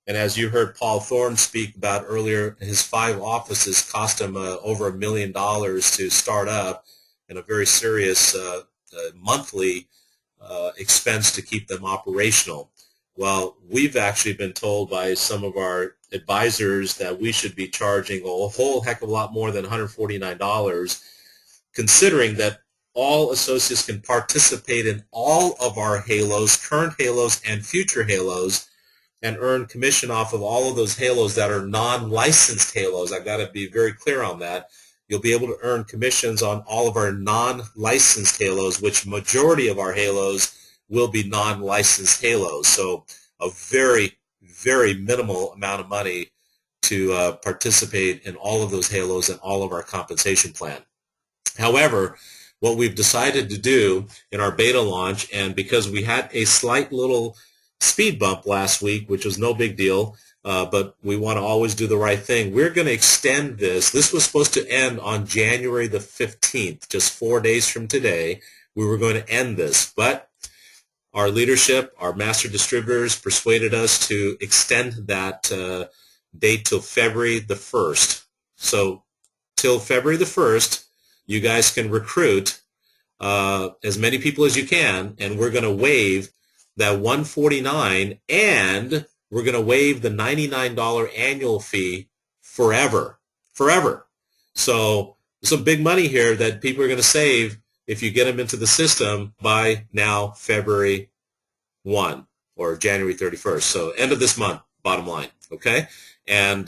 And as you heard Paul Thorne speak about earlier, his 5 offices cost him over $1 million to start up, and a very serious monthly expense to keep them operational. Well, we've actually been told by some of our advisors that we should be charging a whole heck of a lot more than $149, considering that all associates can participate in all of our halos, current halos and future halos, and earn commission off of all of those halos that are non-licensed halos. I've got to be very clear on that. You'll be able to earn commissions on all of our non-licensed halos, which majority of our halos will be non-licensed halos. So a very, very minimal amount of money to participate in all of those halos and all of our compensation plan. However, what we've decided to do in our beta launch, and because we had a slight little speed bump last week, which was no big deal, but we want to always do the right thing, we're going to extend this. This was supposed to end on January the 15th, just 4 days from today. We were going to end this, but our leadership, our master distributors, persuaded us to extend that date till February the 1st. So till February the 1st, you guys can recruit as many people as you can, and we're going to waive that $149, and we're going to waive the $99 annual fee forever. So some big money here that people are going to save if you get them into the system by now February 1 or January 31st. So end of this month, bottom line, okay? And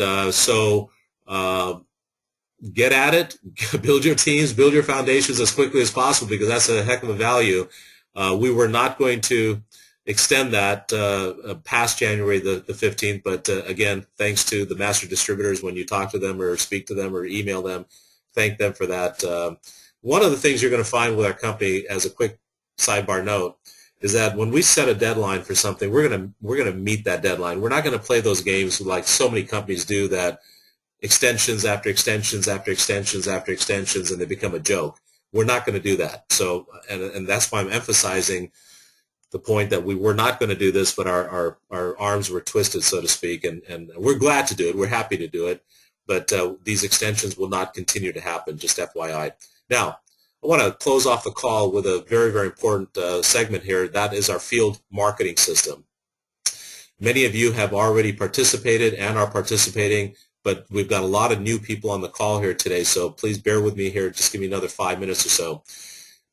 get at it, build your teams, build your foundations as quickly as possible, because that's a heck of a value. We were not going to extend that past January the 15th, but again, thanks to the master distributors, when you talk to them or speak to them or email them, thank them for that. One of the things you're going to find with our company, as a quick sidebar note, is that when we set a deadline for something, we're going to meet that deadline. We're not going to play those games like so many companies do, that extensions after extensions after extensions after extensions, and they become a joke. We're not going to do that. So, and that's why I'm emphasizing the point that we were not going to do this, but our arms were twisted, so to speak, and we're glad to do it. We're happy to do it, but these extensions will not continue to happen, just FYI. Now, I want to close off the call with a very, very important segment here. That is our field marketing system. Many of you have already participated and are participating, but we've got a lot of new people on the call here today, so please bear with me here. Just give me another 5 minutes or so.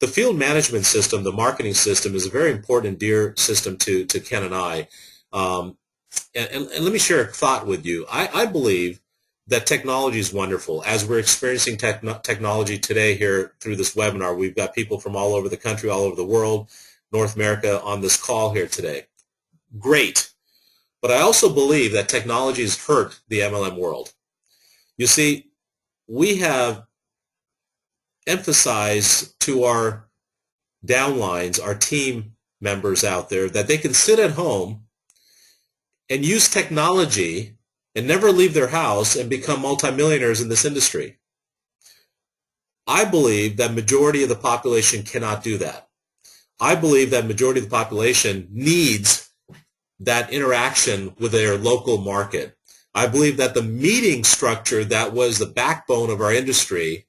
The field management system, the marketing system, is a very important and dear system to Ken and I. And let me share a thought with you. I believe that technology is wonderful. As we're experiencing technology today here through this webinar, we've got people from all over the country, all over the world, North America, on this call here today. Great. But I also believe that technology has hurt the MLM world. You see, we have emphasized to our downlines, our team members out there, that they can sit at home and use technology and never leave their house and become multimillionaires in this industry. I believe that majority of the population cannot do that. I believe that majority of the population needs that interaction with their local market. I believe that the meeting structure that was the backbone of our industry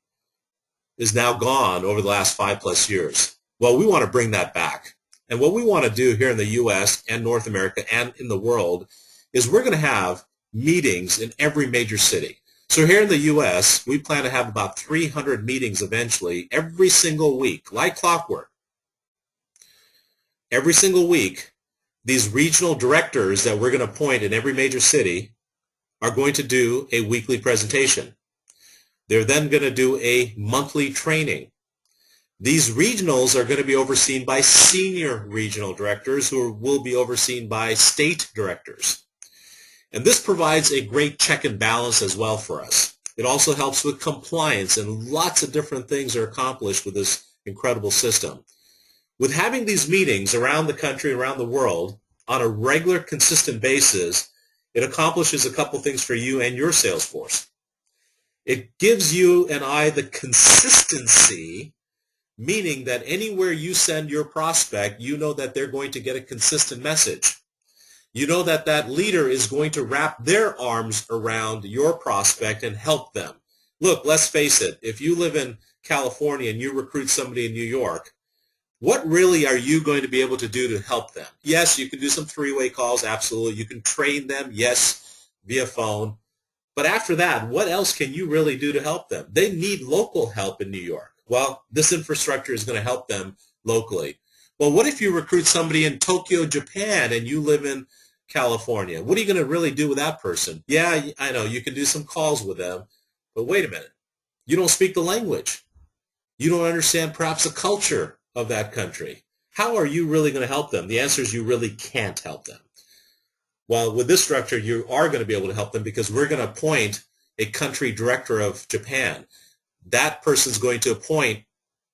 is now gone over the last 5+ years. Well, we want to bring that back. And what we want to do here in the U.S. and North America and in the world is we're going to have meetings in every major city. So here in the U.S., we plan to have about 300 meetings eventually every single week, like clockwork. Every single week, these regional directors that we're going to appoint in every major city are going to do a weekly presentation. They're then going to do a monthly training. These regionals are going to be overseen by senior regional directors who will be overseen by state directors. And this provides a great check and balance as well for us. It also helps with compliance, and lots of different things are accomplished with this incredible system. With having these meetings around the country, around the world, on a regular, consistent basis, it accomplishes a couple things for you and your sales force. It gives you and I the consistency, meaning that anywhere you send your prospect, you know that they're going to get a consistent message. You know that that leader is going to wrap their arms around your prospect and help them. Look, let's face it, if you live in California and you recruit somebody in New York, what really are you going to be able to do to help them? Yes, you can do some three-way calls, absolutely. You can train them, yes, via phone. But after that, what else can you really do to help them? They need local help in New York. Well, this infrastructure is going to help them locally. Well, what if you recruit somebody in Tokyo, Japan, and you live in California? What are you going to really do with that person? Yeah, I know, you can do some calls with them, but wait a minute. You don't speak the language. You don't understand perhaps the culture of that country. How are you really going to help them? The answer is you really can't help them. Well, with this structure, you are going to be able to help them because we're going to appoint a country director of Japan. That person's going to appoint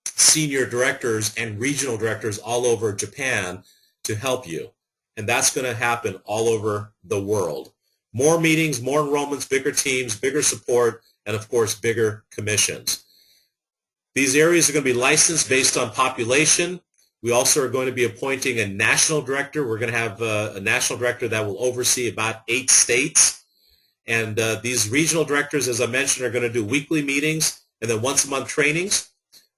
senior directors and regional directors all over Japan to help you. And that's going to happen all over the world. More meetings, more enrollments, bigger teams, bigger support, and of course, bigger commissions. These areas are going to be licensed based on population. We also are going to be appointing a national director. We're going to have a national director that will oversee about 8 states. And these regional directors, as I mentioned, are going to do weekly meetings and then once-a-month trainings.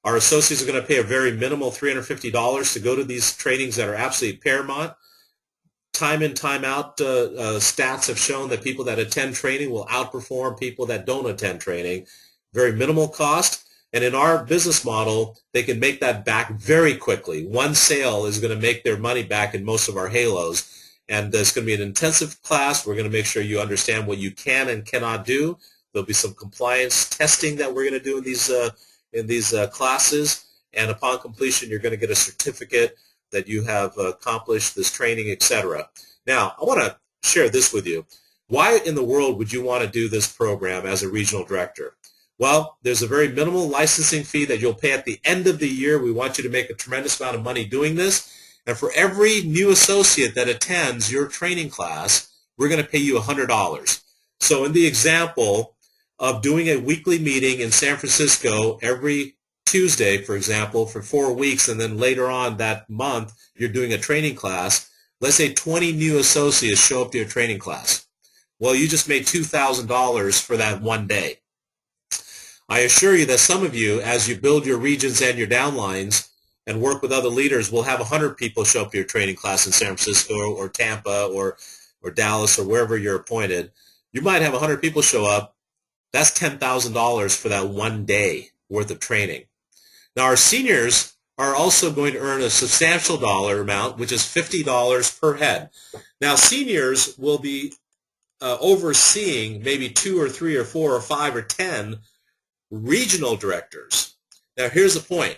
Our associates are going to pay a very minimal $350 to go to these trainings that are absolutely paramount. Time in, time out, stats have shown that people that attend training will outperform people that don't attend training. Very minimal cost. And in our business model, they can make that back very quickly. One sale is going to make their money back in most of our Halos. And it's going to be an intensive class. We're going to make sure you understand what you can and cannot do. There'll be some compliance testing that we're going to do in these classes. And upon completion, you're going to get a certificate that you have accomplished this training, etc. Now, I want to share this with you. Why in the world would you want to do this program as a regional director? Well, there's a very minimal licensing fee that you'll pay at the end of the year. We want you to make a tremendous amount of money doing this. And for every new associate that attends your training class, we're going to pay you $100. So in the example of doing a weekly meeting in San Francisco every Tuesday, for example, for 4 weeks, and then later on that month, you're doing a training class, let's say 20 new associates show up to your training class. Well, you just made $2,000 for that one day. I assure you that some of you, as you build your regions and your downlines and work with other leaders, will have 100 people show up to your training class in San Francisco or Tampa or Dallas or wherever you're appointed. You might have 100 people show up. That's $10,000 for that one day worth of training. Now, our seniors are also going to earn a substantial dollar amount, which is $50 per head. Now, seniors will be overseeing maybe 2 or 3 or 4 or 5 or 10 regional directors. Now, here's the point.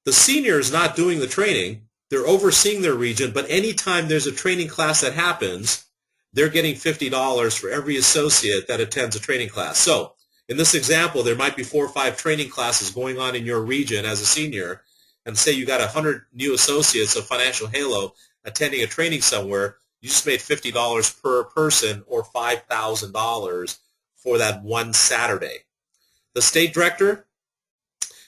The senior is not doing the training. They're overseeing their region, but anytime there's a training class that happens, they're getting $50 for every associate that attends a training class. So, in this example, there might be 4 or 5 training classes going on in your region as a senior, and say you got 100 new associates of Financial Halo attending a training somewhere, you just made $50 per person or $5,000 for that one Saturday. The state director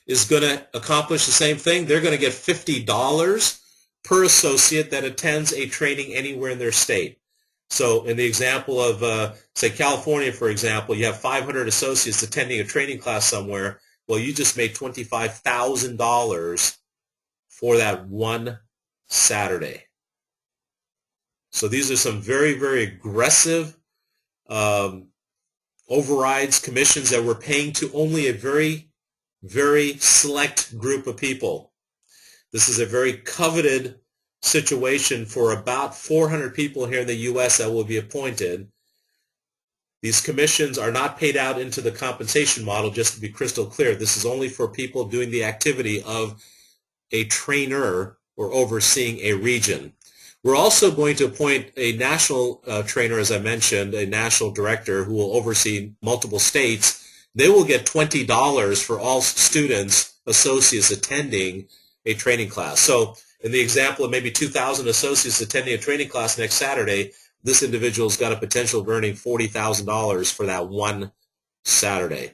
is going to accomplish the same thing. They're going to get $50 per associate that attends a training anywhere in their state. So in the example of, say, California, for example, you have 500 associates attending a training class somewhere. Well, you just made $25,000 for that one Saturday. So these are some very, very aggressive overrides, commissions that we're paying to only a very, very select group of people. This is a very coveted situation for about 400 people here in the U.S. that will be appointed. These commissions are not paid out into the compensation model, just to be crystal clear. This is only for people doing the activity of a trainer or overseeing a region. We're also going to appoint a national trainer, as I mentioned, a national director who will oversee multiple states. They will get $20 for all students, associates attending a training class. So in the example of maybe 2,000 associates attending a training class next Saturday, this individual's got a potential of earning $40,000 for that one Saturday.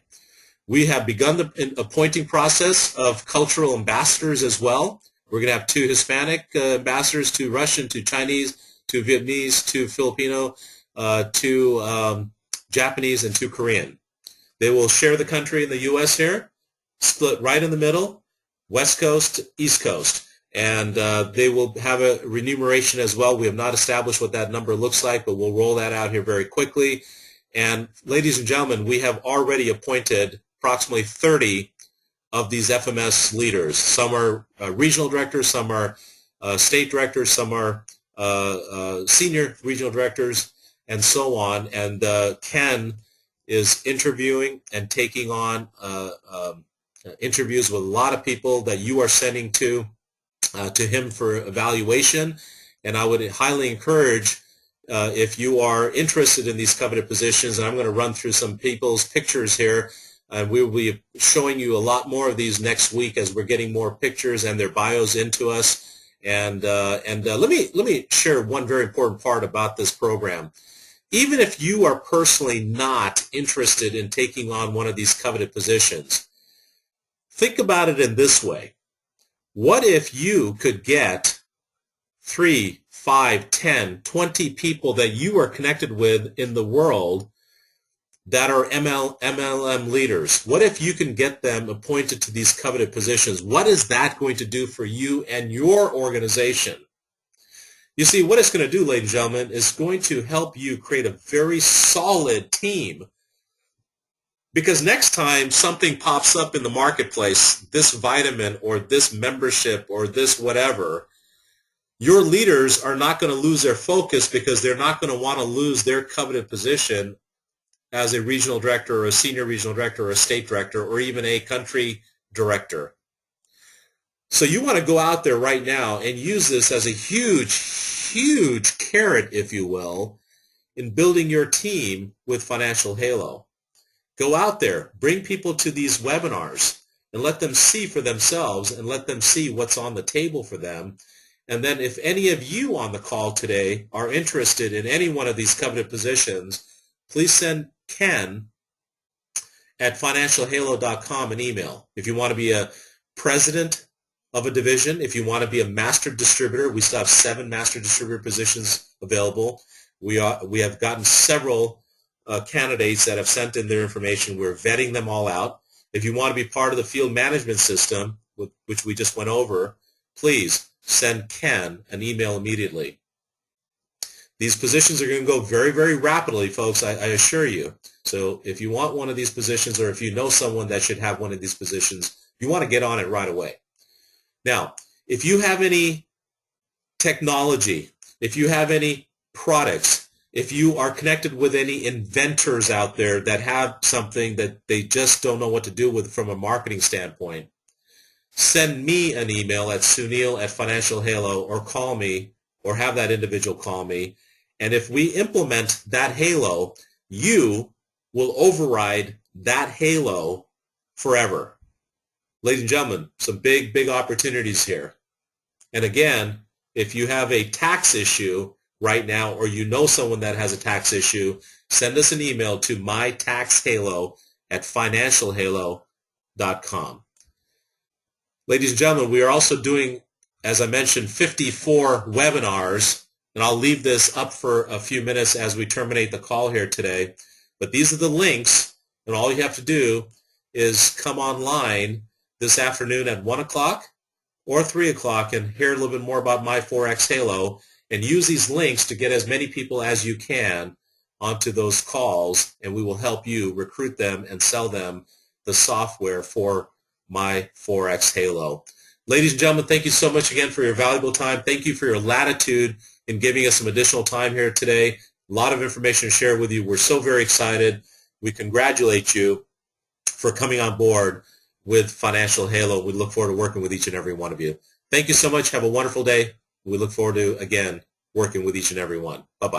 We have begun the appointing process of cultural ambassadors as well. We're going to have 2 Hispanic ambassadors, 2 Russian, 2 Chinese, 2 Vietnamese, 2 Filipino, 2 Japanese, and 2 Korean. They will share the country in the U.S. here, split right in the middle, West Coast, East Coast. And they will have a remuneration as well. We have not established what that number looks like, but we'll roll that out here very quickly. And ladies and gentlemen, we have already appointed approximately 30 of these FMS leaders. Some are regional directors, some are state directors, some are senior regional directors, and so on. And Ken is interviewing and taking on interviews with a lot of people that you are sending to him for evaluation. And I would highly encourage, if you are interested in these coveted positions, and I'm going to run through some people's pictures here, and we will be showing you a lot more of these next week as we're getting more pictures and their bios into us. And let me share one very important part about this program. Even if you are personally not interested in taking on one of these coveted positions, think about it in this way. What if you could get 3, 5, 10, 20 people that you are connected with in the world that are MLM leaders? What if you can get them appointed to these coveted positions? What is that going to do for you and your organization? You see, what it's going to do, ladies and gentlemen, is going to help you create a very solid team. Because next time something pops up in the marketplace, this vitamin or this membership or this whatever, your leaders are not going to lose their focus, because they're not going to want to lose their coveted position as a regional director or a senior regional director or a state director or even a country director. So you want to go out there right now and use this as a huge carrot, if you will, in building your team with Financial Halo. Go out there, bring people to these webinars, and let them see for themselves and let them see what's on the table for them. And then if any of you on the call today are interested in any one of these coveted positions, please send Ken at financialhalo.com an email. If you want to be a president of a division, if you want to be a master distributor, we still have 7 master distributor positions available. We have gotten several candidates that have sent in their information. We're vetting them all out. If you want to be part of the field management system, which we just went over, please send Ken an email immediately. These positions are going to go very, very rapidly, folks, I assure you. So if you want one of these positions, or if you know someone that should have one of these positions, you want to get on it right away. Now, if you have any technology, if you have any products, if you are connected with any inventors out there that have something that they just don't know what to do with from a marketing standpoint, send me an email at Sunil@FinancialHalo, or call me, or have that individual call me. And if we implement that halo, you will override that halo forever. Ladies and gentlemen, some big, big opportunities here. And again, if you have a tax issue right now, or you know someone that has a tax issue, send us an email to mytaxhalo@financialhalo.com. Ladies and gentlemen, we are also doing, as I mentioned, 54 webinars, and I'll leave this up for a few minutes as we terminate the call here today. But these are the links, and all you have to do is come online this afternoon at 1 o'clock or 3 o'clock and hear a little bit more about My Forex Halo, and use these links to get as many people as you can onto those calls, and we will help you recruit them and sell them the software for My Forex Halo. Ladies and gentlemen, thank you so much again for your valuable time. Thank you for your latitude in giving us some additional time here today. A lot of information to share with you. We're so very excited. We congratulate you for coming on board with Financial Halo. We look forward to working with each and every one of you. Thank you so much. Have a wonderful day. We look forward to, again, working with each and every one. Bye-bye.